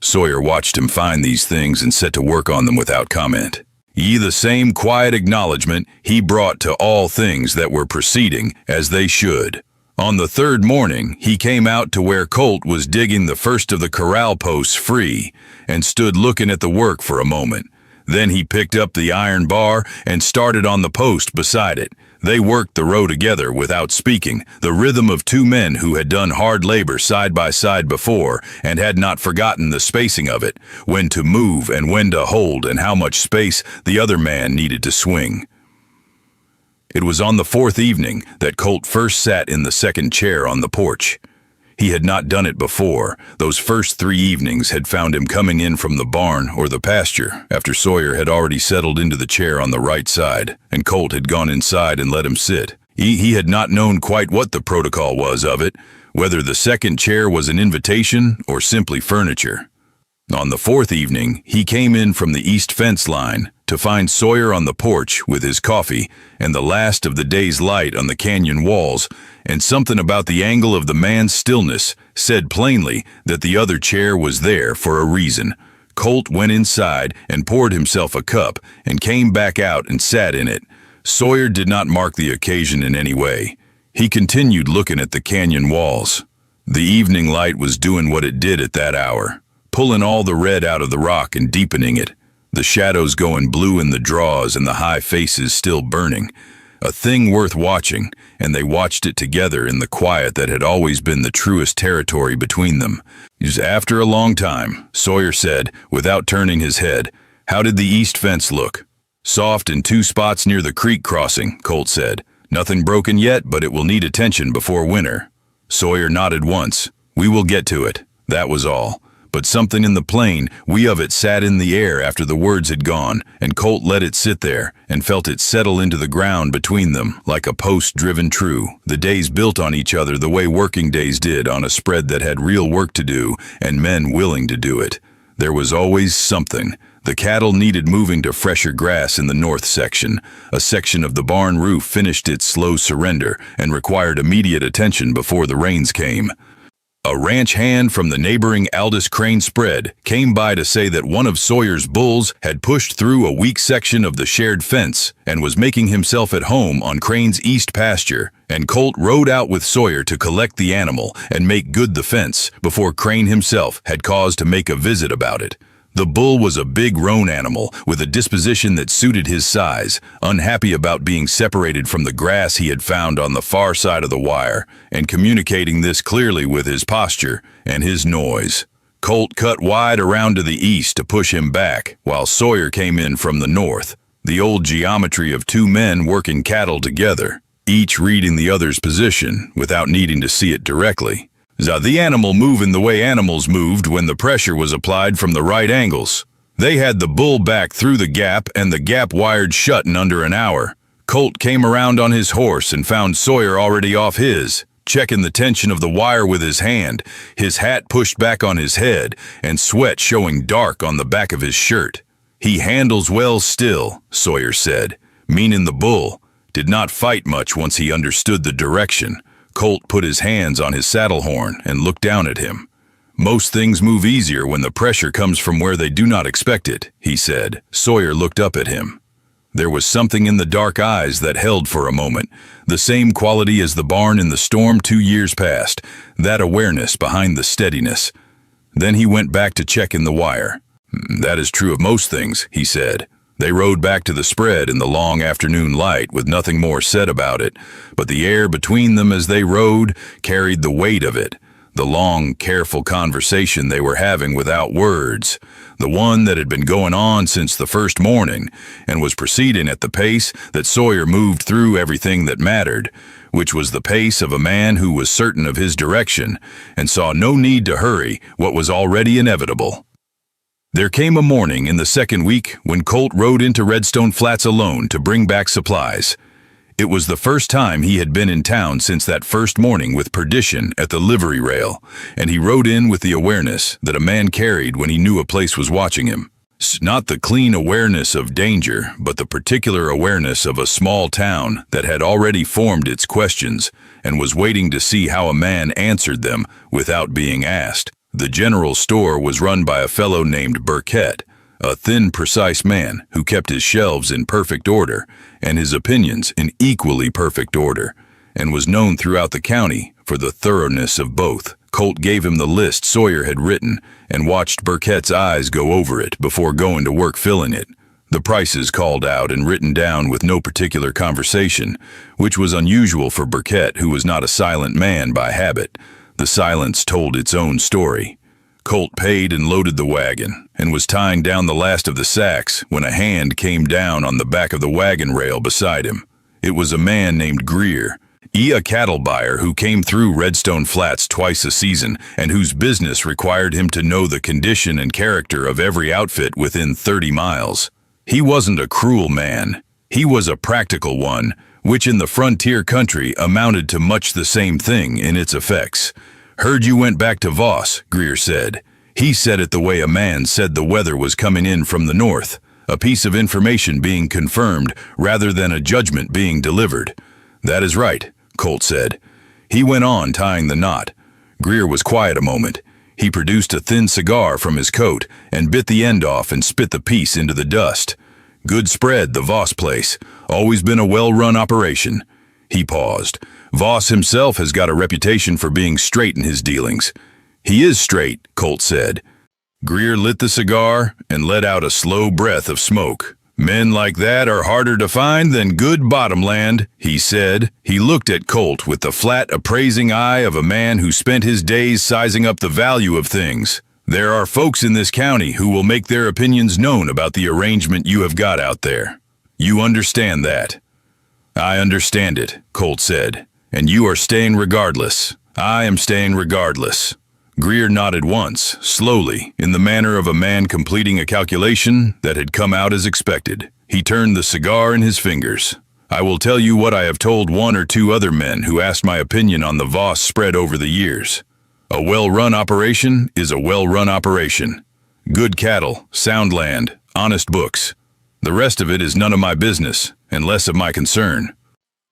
Sawyer watched him find these things and set to work on them without comment. The same quiet acknowledgement he brought to all things that were proceeding as they should. On the 3rd morning, he came out to where Colt was digging the first of the corral posts free and stood looking at the work for a moment. Then he picked up the iron bar and started on the post beside it. They worked the row together without speaking, the rhythm of 2 men who had done hard labor side by side before and had not forgotten the spacing of it, when to move and when to hold and how much space the other man needed to swing. It was on the 4th evening that Colt first sat in the second chair on the porch. He had not done it before. Those first 3 evenings had found him coming in from the barn or the pasture after Sawyer had already settled into the chair on the right side, and Colt had gone inside and let him sit. He had not known quite what the protocol was of it, whether the second chair was an invitation or simply furniture. On the 4th evening, he came in from the east fence line to find Sawyer on the porch with his coffee and the last of the day's light on the canyon walls, and something about the angle of the man's stillness said plainly that the other chair was there for a reason. Colt went inside and poured himself a cup and came back out and sat in it. Sawyer did not mark the occasion in any way. He continued looking at the canyon walls. The evening light was doing what it did at that hour, pulling all the red out of the rock and deepening it, the shadows going blue in the draws and the high faces still burning. A thing worth watching, and they watched it together in the quiet that had always been the truest territory between them. After a long time, Sawyer said, without turning his head, "How did the east fence look?" "Soft in 2 spots near the creek crossing," Colt said. "Nothing broken yet, but it will need attention before winter." Sawyer nodded once. "We will get to it." That was all. But something in the plain of it sat in the air after the words had gone, and Colt let it sit there and felt it settle into the ground between them like a post driven true. The days built on each other the way working days did on a spread that had real work to do and men willing to do it. There was always something. The cattle needed moving to fresher grass in the north section. A section of the barn roof finished its slow surrender and required immediate attention before the rains came. A ranch hand from the neighboring Aldous Crane spread came by to say that one of Sawyer's bulls had pushed through a weak section of the shared fence and was making himself at home on Crane's east pasture, and Colt rode out with Sawyer to collect the animal and make good the fence before Crane himself had cause to make a visit about it. The bull was a big roan animal with a disposition that suited his size, unhappy about being separated from the grass he had found on the far side of the wire, and communicating this clearly with his posture and his noise. Colt cut wide around to the east to push him back, while Sawyer came in from the north, the old geometry of 2 men working cattle together, each reading the other's position without needing to see it directly. The animal moving the way animals moved when the pressure was applied from the right angles. They had the bull back through the gap, and the gap wired shut in under an hour. Colt came around on his horse and found Sawyer already off his, checking the tension of the wire with his hand, his hat pushed back on his head, and sweat showing dark on the back of his shirt. "He handles well still," Sawyer said, meaning the bull did not fight much once he understood the direction. Colt put his hands on his saddle horn and looked down at him. "Most things move easier when the pressure comes from where they do not expect it," he said. Sawyer looked up at him. There was something in the dark eyes that held for a moment, the same quality as the barn in the storm 2 years past, that awareness behind the steadiness. Then he went back to checking the wire. "That is true of most things," he said. They rode back to the spread in the long afternoon light with nothing more said about it, but the air between them as they rode carried the weight of it, the long, careful conversation they were having without words, the one that had been going on since the first morning and was proceeding at the pace that Sawyer moved through everything that mattered, which was the pace of a man who was certain of his direction and saw no need to hurry what was already inevitable. There came a morning in the second week when Colt rode into Redstone Flats alone to bring back supplies. It was the first time he had been in town since that first morning with Perdition at the livery rail, and he rode in with the awareness that a man carried when he knew a place was watching him. Not the clean awareness of danger, but the particular awareness of a small town that had already formed its questions and was waiting to see how a man answered them without being asked. The general store was run by a fellow named Burkett, a thin, precise man who kept his shelves in perfect order and his opinions in equally perfect order, and was known throughout the county for the thoroughness of both. Colt gave him the list Sawyer had written and watched Burkett's eyes go over it before going to work filling it. The prices called out and written down with no particular conversation, which was unusual for Burkett, who was not a silent man by habit. The silence told its own story. Colt paid and loaded the wagon and was tying down the last of the sacks when a hand came down on the back of the wagon rail beside him. It was a man named Greer, a cattle buyer who came through Redstone Flats twice a season and whose business required him to know the condition and character of every outfit within 30 miles. He wasn't a cruel man. He was a practical one, which in the frontier country amounted to much the same thing in its effects. "Heard you went back to Voss," Greer said. He said it the way a man said the weather was coming in from the north, a piece of information being confirmed rather than a judgment being delivered. "That is right," Colt said. He went on tying the knot. Greer was quiet a moment. He produced a thin cigar from his coat and bit the end off and spit the piece into the dust. "Good spread, the Voss place. Always been a well-run operation." He paused. "Voss himself has got a reputation for being straight in his dealings." "He is straight," Colt said. Greer lit the cigar and let out a slow breath of smoke. "Men like that are harder to find than good bottomland," he said. He looked at Colt with the flat, appraising eye of a man who spent his days sizing up the value of things. "There are folks in this county who will make their opinions known about the arrangement you have got out there. You understand that?" "I understand it," Colt said. "And you are staying regardless." "I am staying regardless." Greer nodded once, slowly, in the manner of a man completing a calculation that had come out as expected. He turned the cigar in his fingers. "I will tell you what I have told one or two other men who asked my opinion on the Voss spread over the years. A well-run operation is a well-run operation. Good cattle, sound land, honest books. The rest of it is none of my business, and less of my concern."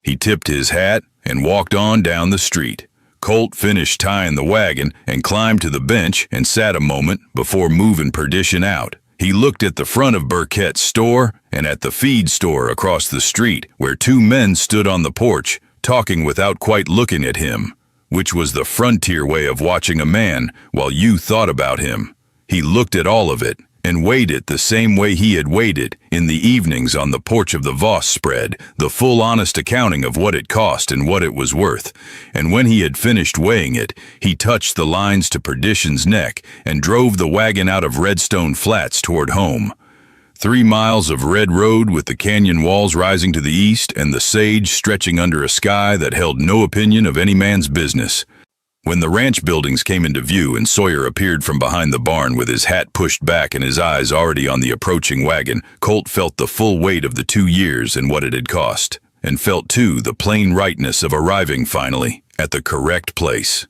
He tipped his hat and walked on down the street. Colt finished tying the wagon and climbed to the bench and sat a moment before moving Perdition out. He looked at the front of Burkett's store and at the feed store across the street, where two men stood on the porch, talking without quite looking at him, which was the frontier way of watching a man while you thought about him. He looked at all of it and weighed it the same way he had weighed it in the evenings on the porch of the Voss spread, the full honest accounting of what it cost and what it was worth. And when he had finished weighing it, he touched the lines to Perdition's neck and drove the wagon out of Redstone Flats toward home. 3 miles of red road with the canyon walls rising to the east and the sage stretching under a sky that held no opinion of any man's business. When the ranch buildings came into view and Sawyer appeared from behind the barn with his hat pushed back and his eyes already on the approaching wagon, Colt felt the full weight of the 2 years and what it had cost, and felt too the plain rightness of arriving finally at the correct place.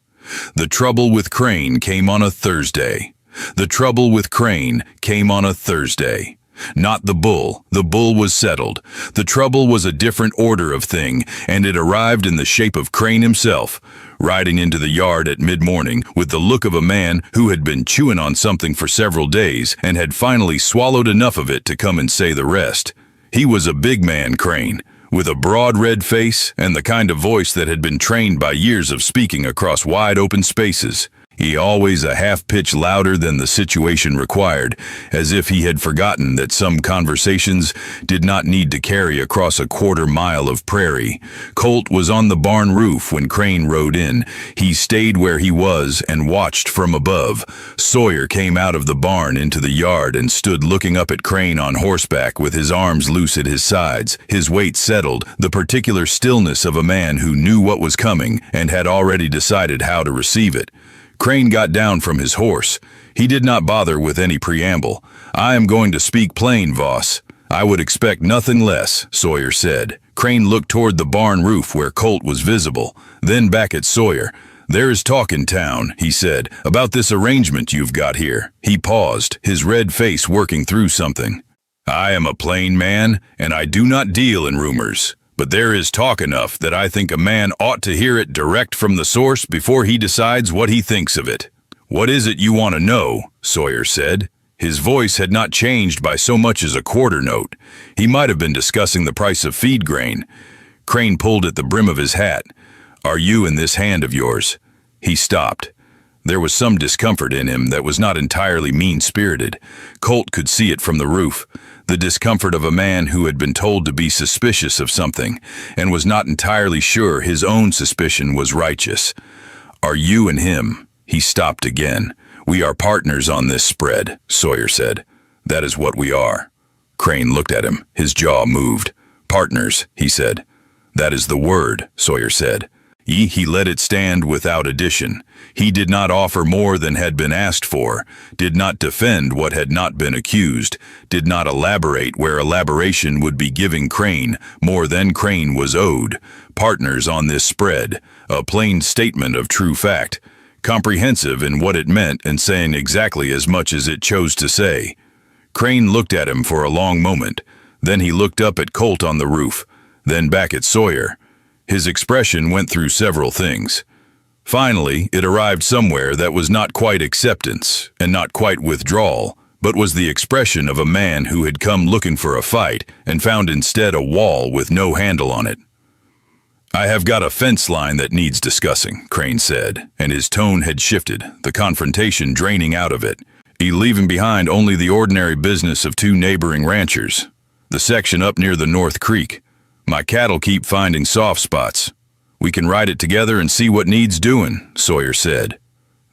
The trouble with Crane came on a Thursday. The trouble with Crane came on a Thursday. Not the bull. The bull was settled. The trouble was a different order of thing, and it arrived in the shape of Crane himself, riding into the yard at mid-morning with the look of a man who had been chewing on something for several days and had finally swallowed enough of it to come and say the rest. He was a big man, Crane, with a broad red face and the kind of voice that had been trained by years of speaking across wide open spaces. He always a half-pitch louder than the situation required, as if he had forgotten that some conversations did not need to carry across a quarter-mile of prairie. Colt was on the barn roof when Crane rode in. He stayed where he was and watched from above. Sawyer came out of the barn into the yard and stood looking up at Crane on horseback with his arms loose at his sides, his weight settled, the particular stillness of a man who knew what was coming and had already decided how to receive it. Crane got down from his horse. He did not bother with any preamble. "I am going to speak plain, Voss. I would expect nothing less," Sawyer said. Crane looked toward the barn roof where Colt was visible, then back at Sawyer. "There is talk in town," he said, "about this arrangement you've got here." He paused, his red face working through something. "I am a plain man, and I do not deal in rumors. But there is talk enough that I think a man ought to hear it direct from the source before he decides what he thinks of it." "What is it you want to know?" Sawyer said. His voice had not changed by so much as a quarter note. He might have been discussing the price of feed grain. Crane pulled at the brim of his hat. "Are you in this hand of yours?" He stopped. There was some discomfort in him that was not entirely mean-spirited. Colt could see it from the roof. The discomfort of a man who had been told to be suspicious of something and was not entirely sure his own suspicion was righteous. "Are you and him?" He stopped again. "We are partners on this spread," Sawyer said. "That is what we are." Crane looked at him. His jaw moved. "Partners," he said. "That is the word," Sawyer said. He let it stand without addition. He did not offer more than had been asked for, did not defend what had not been accused, did not elaborate where elaboration would be giving Crane more than Crane was owed. Partners on this spread, a plain statement of true fact, comprehensive in what it meant and saying exactly as much as it chose to say. Crane looked at him for a long moment. Then he looked up at Colt on the roof, then back at Sawyer. His expression went through several things. Finally, it arrived somewhere that was not quite acceptance and not quite withdrawal, but was the expression of a man who had come looking for a fight and found instead a wall with no handle on it. "I have got a fence line that needs discussing," Crane said, and his tone had shifted, the confrontation draining out of it. Leaving behind only the ordinary business of 2 neighboring ranchers. The section up near the North Creek. "My cattle keep finding soft spots. We can ride it together and see what needs doing," Sawyer said.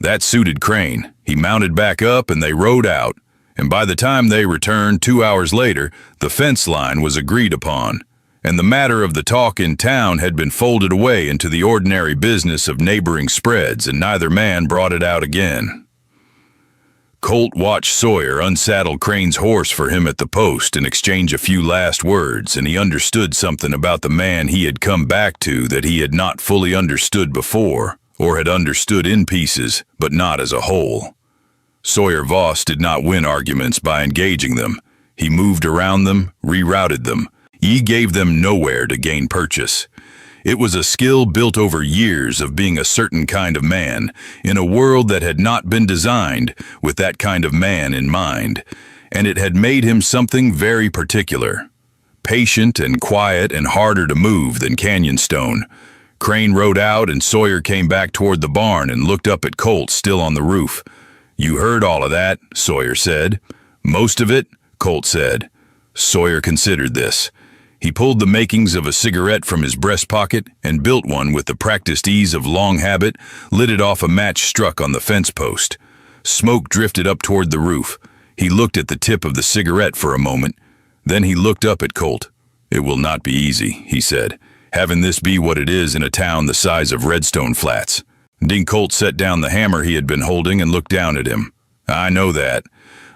That suited Crane. He mounted back up and they rode out, and by the time they returned 2 hours later, the fence line was agreed upon, and the matter of the talk in town had been folded away into the ordinary business of neighboring spreads, and neither man brought it out again. Colt watched Sawyer unsaddle Crane's horse for him at the post and exchange a few last words, and he understood something about the man he had come back to that he had not fully understood before, or had understood in pieces, but not as a whole. Sawyer Voss did not win arguments by engaging them. He moved around them, rerouted them. He gave them nowhere to gain purchase. It was a skill built over years of being a certain kind of man, in a world that had not been designed with that kind of man in mind, and it had made him something very particular. Patient and quiet and harder to move than Canyon Stone. Crane rode out and Sawyer came back toward the barn and looked up at Colt still on the roof. "You heard all of that," Sawyer said. "Most of it," Colt said. Sawyer considered this. He pulled the makings of a cigarette from his breast pocket and built one with the practiced ease of long habit, lit it off a match struck on the fence post. Smoke drifted up toward the roof. He looked at the tip of the cigarette for a moment. Then he looked up at Colt. "It will not be easy," he said, "having this be what it is in a town the size of Redstone Flats. Colt set down the hammer he had been holding and looked down at him. "I know that.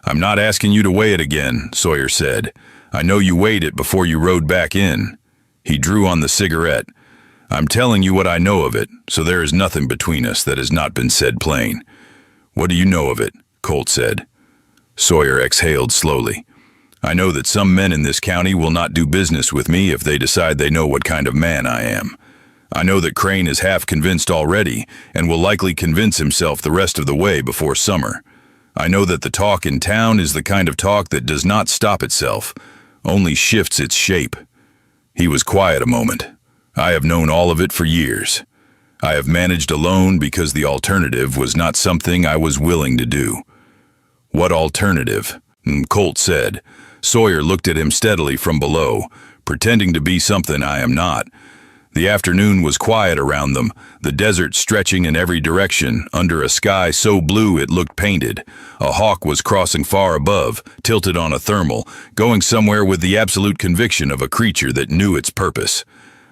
I'm not asking you to weigh it again," Sawyer said. "I know you weighed it before you rode back in." He drew on the cigarette. "I'm telling you what I know of it, so there is nothing between us that has not been said plain." "What do you know of it?" Colt said. Sawyer exhaled slowly. "I know that some men in this county will not do business with me if they decide they know what kind of man I am. I know that Crane is half convinced already and will likely convince himself the rest of the way before summer. I know that the talk in town is the kind of talk that does not stop itself, only shifts its shape." He was quiet a moment. "I have known all of it for years. I have managed alone because the alternative was not something I was willing to do." "What alternative?" Colt said. Sawyer looked at him steadily from below, pretending to be something I am not. The afternoon was quiet around them, the desert stretching in every direction, under a sky so blue it looked painted. A hawk was crossing far above, tilted on a thermal, going somewhere with the absolute conviction of a creature that knew its purpose.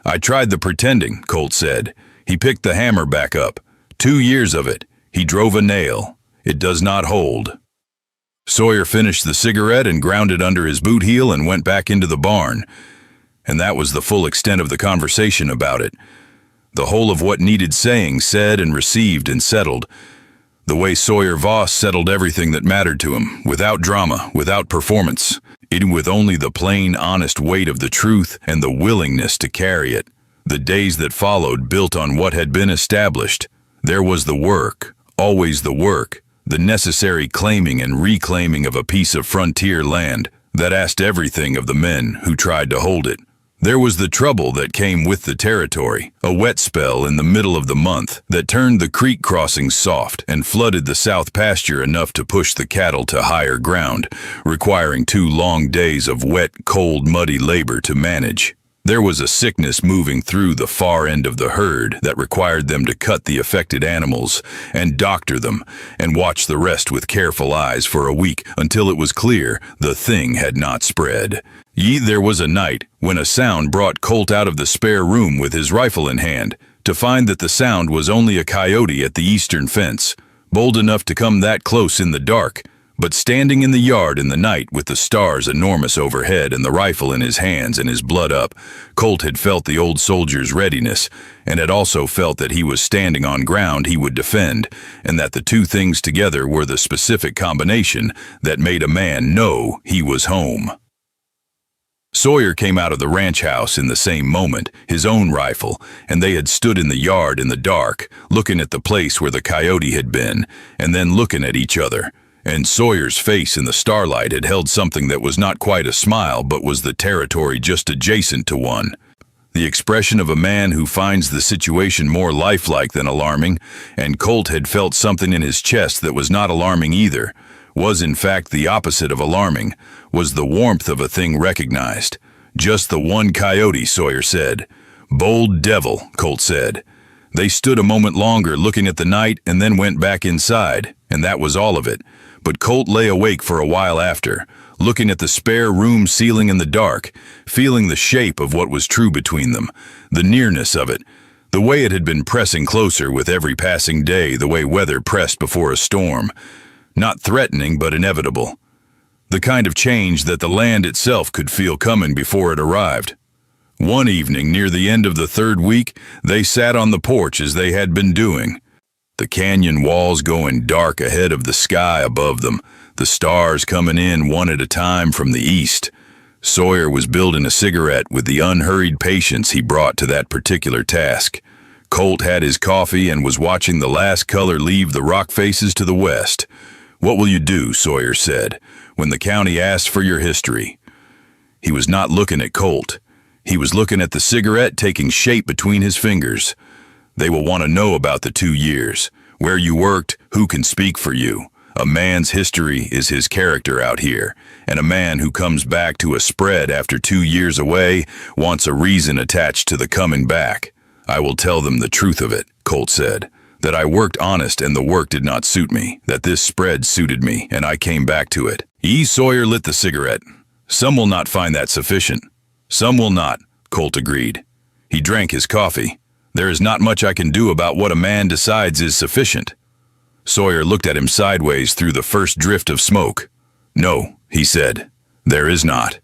"I tried the pretending," Colt said. He picked the hammer back up. 2 years of it. He drove a nail. It does not hold. Sawyer finished the cigarette and ground it under his boot heel and went back into the barn. And that was the full extent of the conversation about it. The whole of what needed saying said and received and settled. The way Sawyer Voss settled everything that mattered to him, without drama, without performance, with only the plain, honest weight of the truth and the willingness to carry it. The days that followed built on what had been established. There was the work, always the work, the necessary claiming and reclaiming of a piece of frontier land that asked everything of the men who tried to hold it. There was the trouble that came with the territory, a wet spell in the middle of the month that turned the creek crossings soft and flooded the south pasture enough to push the cattle to higher ground, requiring 2 long days of wet, cold, muddy labor to manage. There was a sickness moving through the far end of the herd that required them to cut the affected animals and doctor them and watch the rest with careful eyes for a week until it was clear the thing had not spread. There was a night when a sound brought Colt out of the spare room with his rifle in hand to find that the sound was only a coyote at the eastern fence, bold enough to come that close in the dark, but standing in the yard in the night with the stars enormous overhead and the rifle in his hands and his blood up. Colt had felt the old soldier's readiness and had also felt that he was standing on ground he would defend, and that the two things together were the specific combination that made a man know he was home. Sawyer came out of the ranch house in the same moment, his own rifle, and they had stood in the yard in the dark, looking at the place where the coyote had been, and then looking at each other. And Sawyer's face in the starlight had held something that was not quite a smile but was the territory just adjacent to one. The expression of a man who finds the situation more lifelike than alarming, and Colt had felt something in his chest that was not alarming either, was in fact the opposite of alarming, was the warmth of a thing recognized. Just the one coyote, Sawyer said. Bold devil, Colt said. They stood a moment longer looking at the night and then went back inside, and that was all of it. But Colt lay awake for a while after, looking at the spare room ceiling in the dark, feeling the shape of what was true between them, the nearness of it, the way it had been pressing closer with every passing day, the way weather pressed before a storm. Not threatening, but inevitable. The kind of change that the land itself could feel coming before it arrived. One evening, near the end of the 3rd week, they sat on the porch as they had been doing. The canyon walls going dark ahead of the sky above them, the stars coming in one at a time from the east. Sawyer was building a cigarette with the unhurried patience he brought to that particular task. Colt had his coffee and was watching the last color leave the rock faces to the west. "What will you do?" Sawyer said, "when the county asks for your history?" He was not looking at Colt. He was looking at the cigarette taking shape between his fingers. They will want to know about the 2 years, where you worked, who can speak for you. A man's history is his character out here, and a man who comes back to a spread after 2 years away wants a reason attached to the coming back. "I will tell them the truth of it," Colt said. "That I worked honest and the work did not suit me, that this spread suited me and I came back to it." Sawyer lit the cigarette. "Some will not find that sufficient." "Some will not," Colt agreed. He drank his coffee. There is not much I can do about what a man decides is sufficient." Sawyer looked at him sideways through the first drift of smoke. "No," he said, "there is not."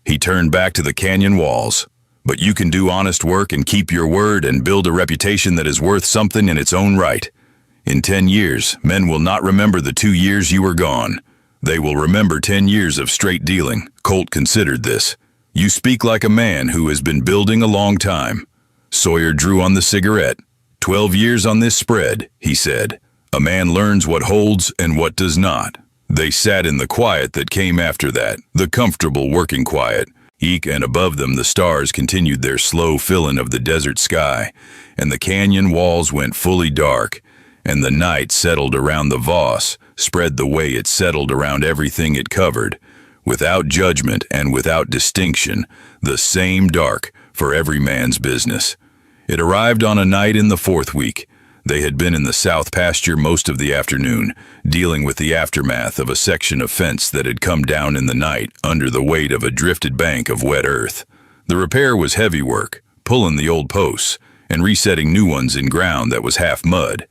He turned back to the canyon walls. "But you can do honest work and keep your word and build a reputation that is worth something in its own right. In 10 years, men will not remember the 2 years you were gone. They will remember 10 years of straight dealing." Colt considered this. "You speak like a man who has been building a long time." Sawyer drew on the cigarette. 12 years on this spread," he said. "A man learns what holds and what does not." They sat in the quiet that came after that, the comfortable working quiet. And above them the stars continued their slow filling of the desert sky, and the canyon walls went fully dark, and the night settled around the Voss, spread the way it settled around everything it covered, without judgment and without distinction, the same dark for every man's business. It arrived on a night in the 4th week. They had been in the south pasture most of the afternoon, dealing with the aftermath of a section of fence that had come down in the night under the weight of a drifted bank of wet earth. The repair was heavy work, pulling the old posts and resetting new ones in ground that was half mud.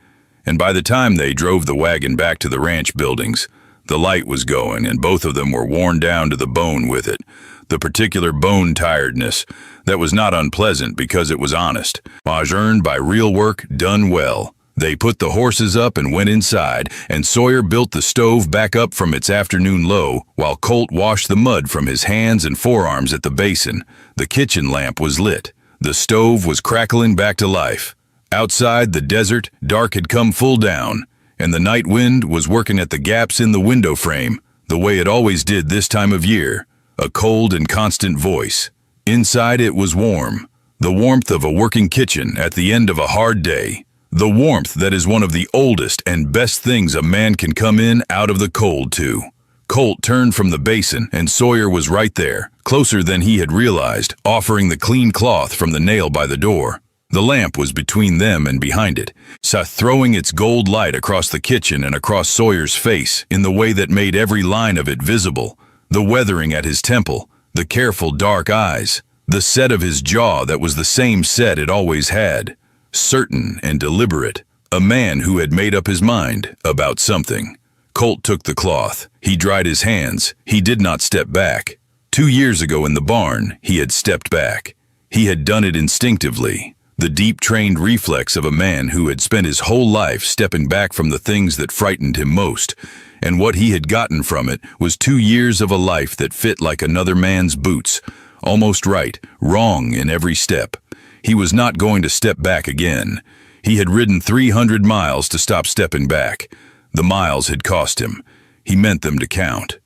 And by the time they drove the wagon back to the ranch buildings, the light was going and both of them were worn down to the bone with it. The particular bone tiredness that was not unpleasant because it was honest, earned by real work done well. They put the horses up and went inside, and Sawyer built the stove back up from its afternoon low, while Colt washed the mud from his hands and forearms at the basin. The kitchen lamp was lit. The stove was crackling back to life. Outside, the desert, dark had come full down, and the night wind was working at the gaps in the window frame, the way it always did this time of year. A cold and constant voice. Inside it was warm, the warmth of a working kitchen at the end of a hard day. The warmth that is one of the oldest and best things a man can come in out of the cold to. Colt turned from the basin and Sawyer was right there, closer than he had realized, offering the clean cloth from the nail by the door. The lamp was between them and behind it, throwing its gold light across the kitchen and across Sawyer's face in the way that made every line of it visible. The weathering at his temple, the careful dark eyes, the set of his jaw that was the same set it always had, certain and deliberate, a man who had made up his mind about something. Colt took the cloth. He dried his hands. He did not step back. 2 years ago in the barn, he had stepped back. He had done it instinctively, the deep-trained reflex of a man who had spent his whole life stepping back from the things that frightened him most. And what he had gotten from it was 2 years of a life that fit like another man's boots, almost right, wrong in every step. He was not going to step back again. He had ridden 300 miles to stop stepping back. The miles had cost him. He meant them to count.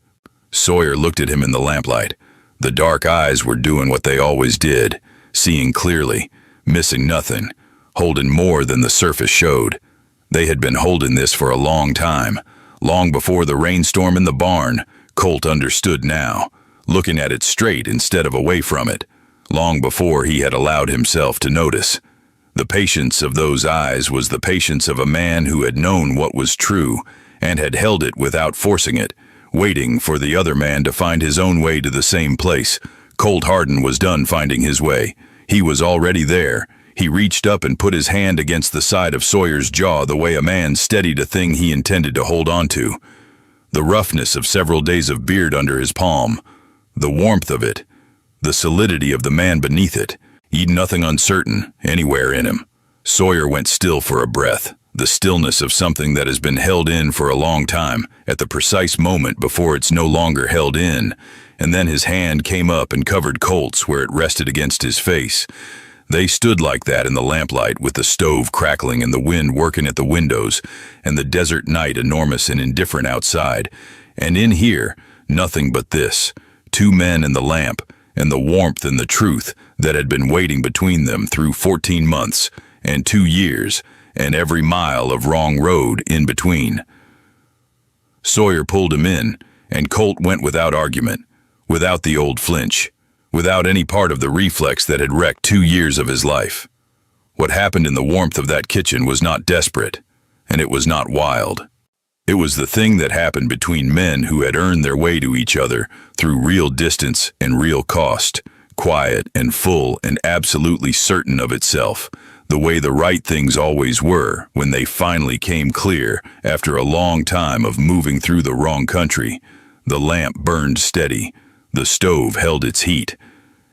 Sawyer looked at him in the lamplight. The dark eyes were doing what they always did, seeing clearly, missing nothing, holding more than the surface showed. They had been holding this for a long time. Long before the rainstorm in the barn, Colt understood now, looking at it straight instead of away from it. Long before he had allowed himself to notice. The patience of those eyes was the patience of a man who had known what was true and had held it without forcing it, waiting for the other man to find his own way to the same place. Colt Hardin was done finding his way. He was already there. He reached up and put his hand against the side of Sawyer's jaw the way a man steadied a thing he intended to hold on to. The roughness of several days of beard under his palm, the warmth of it, the solidity of the man beneath it, nothing uncertain anywhere in him. Sawyer went still for a breath, the stillness of something that has been held in for a long time, at the precise moment before it's no longer held in, and then his hand came up and covered Colt's where it rested against his face. They stood like that in the lamplight with the stove crackling and the wind working at the windows and the desert night enormous and indifferent outside. And in here, nothing but this, 2 men and the lamp and the warmth and the truth that had been waiting between them through 14 months and 2 years and every mile of wrong road in between. Sawyer pulled him in and Colt went without argument, without the old flinch, without any part of the reflex that had wrecked 2 years of his life. What happened in the warmth of that kitchen was not desperate, and it was not wild. It was the thing that happened between men who had earned their way to each other through real distance and real cost, quiet and full and absolutely certain of itself, the way the right things always were when they finally came clear after a long time of moving through the wrong country. The lamp burned steady, the stove held its heat,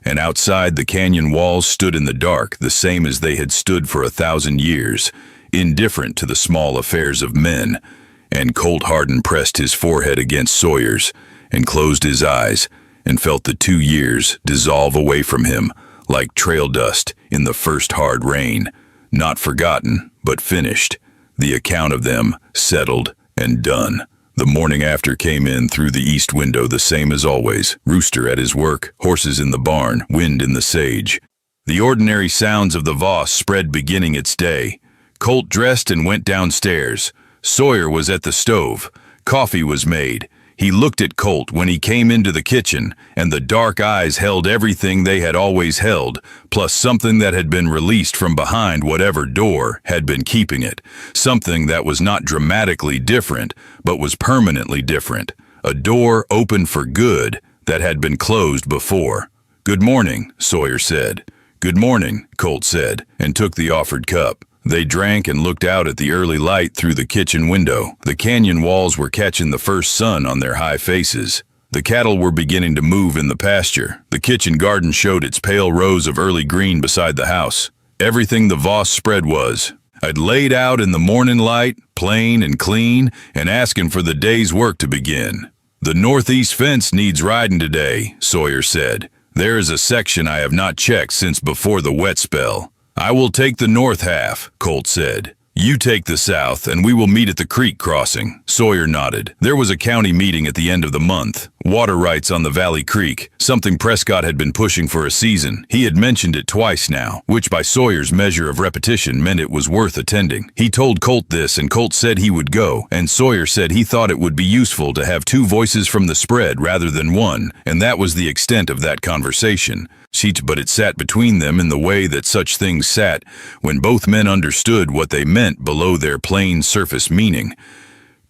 and outside the canyon walls stood in the dark, the same as they had stood for 1,000 years, indifferent to the small affairs of men. And Colt Hardin pressed his forehead against Sawyer's and closed his eyes and felt the 2 years dissolve away from him like trail dust in the first hard rain. Not forgotten, but finished. The account of them settled and done. The morning after came in through the east window the same as always. Rooster at his work, horses in the barn, wind in the sage. The ordinary sounds of the Voss spread beginning its day. Colt dressed and went downstairs. Sawyer was at the stove. Coffee was made. He looked at Colt when he came into the kitchen, and the dark eyes held everything they had always held, plus something that had been released from behind whatever door had been keeping it. Something that was not dramatically different, but was permanently different. A door open for good that had been closed before. "Good morning," Sawyer said. "Good morning," Colt said, and took the offered cup. They drank and looked out at the early light through the kitchen window. The canyon walls were catching the first sun on their high faces. The cattle were beginning to move in the pasture. The kitchen garden showed its pale rows of early green beside the house. Everything the Voss spread was. "I'd laid out in the morning light, plain and clean, and asking for the day's work to begin. The northeast fence needs riding today," Sawyer said. "There is a section I have not checked since before the wet spell." "I will take the north half," Colt said. "You take the south, and we will meet at the creek crossing." Sawyer nodded. There was a county meeting at the end of the month. Water rights on the Valley Creek, something Prescott had been pushing for a season. He had mentioned it twice now, which by Sawyer's measure of repetition meant it was worth attending. He told Colt this, and Colt said he would go, and Sawyer said he thought it would be useful to have 2 voices from the spread rather than one, and that was the extent of that conversation. But it sat between them in the way that such things sat when both men understood what they meant below their plain surface meaning.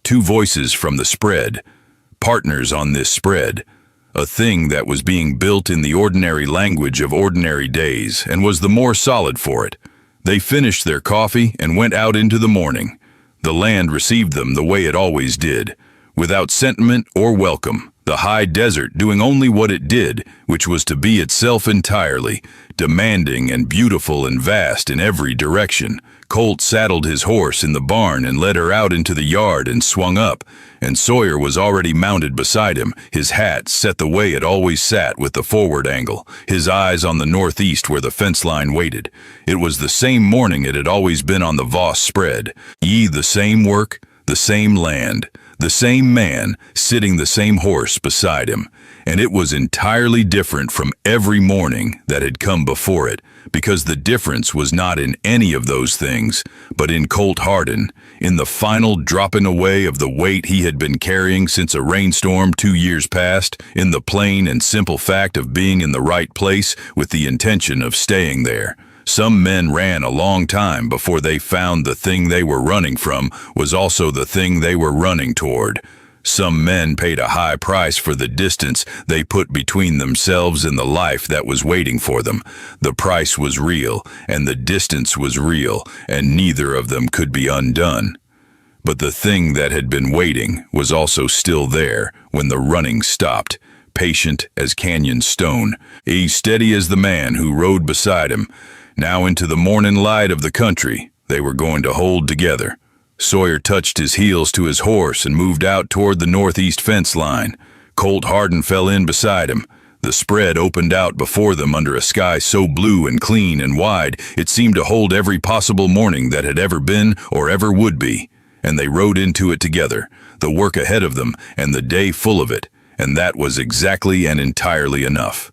2 voices from the spread, partners on this spread, a thing that was being built in the ordinary language of ordinary days and was the more solid for it. They finished their coffee and went out into the morning. The land received them the way it always did, without sentiment or welcome. The high desert doing only what it did, which was to be itself entirely, demanding and beautiful and vast in every direction. Colt saddled his horse in the barn and led her out into the yard and swung up, and Sawyer was already mounted beside him, his hat set the way it always sat with the forward angle, his eyes on the northeast where the fence line waited. It was the same morning it had always been on the Voss spread. The same work, the same land, the same man sitting the same horse beside him, and it was entirely different from every morning that had come before it, because the difference was not in any of those things, but in Colt Hardin, in the final dropping away of the weight he had been carrying since a rainstorm 2 years past, in the plain and simple fact of being in the right place with the intention of staying there. Some men ran a long time before they found the thing they were running from was also the thing they were running toward. Some men paid a high price for the distance they put between themselves and the life that was waiting for them. The price was real, and the distance was real, and neither of them could be undone. But the thing that had been waiting was also still there when the running stopped, patient as canyon stone, steady as the man who rode beside him. Now into the morning light of the country, they were going to hold together. Sawyer touched his heels to his horse and moved out toward the northeast fence line. Colt Hardin fell in beside him. The spread opened out before them under a sky so blue and clean and wide it seemed to hold every possible morning that had ever been or ever would be. And they rode into it together, the work ahead of them and the day full of it, and that was exactly and entirely enough.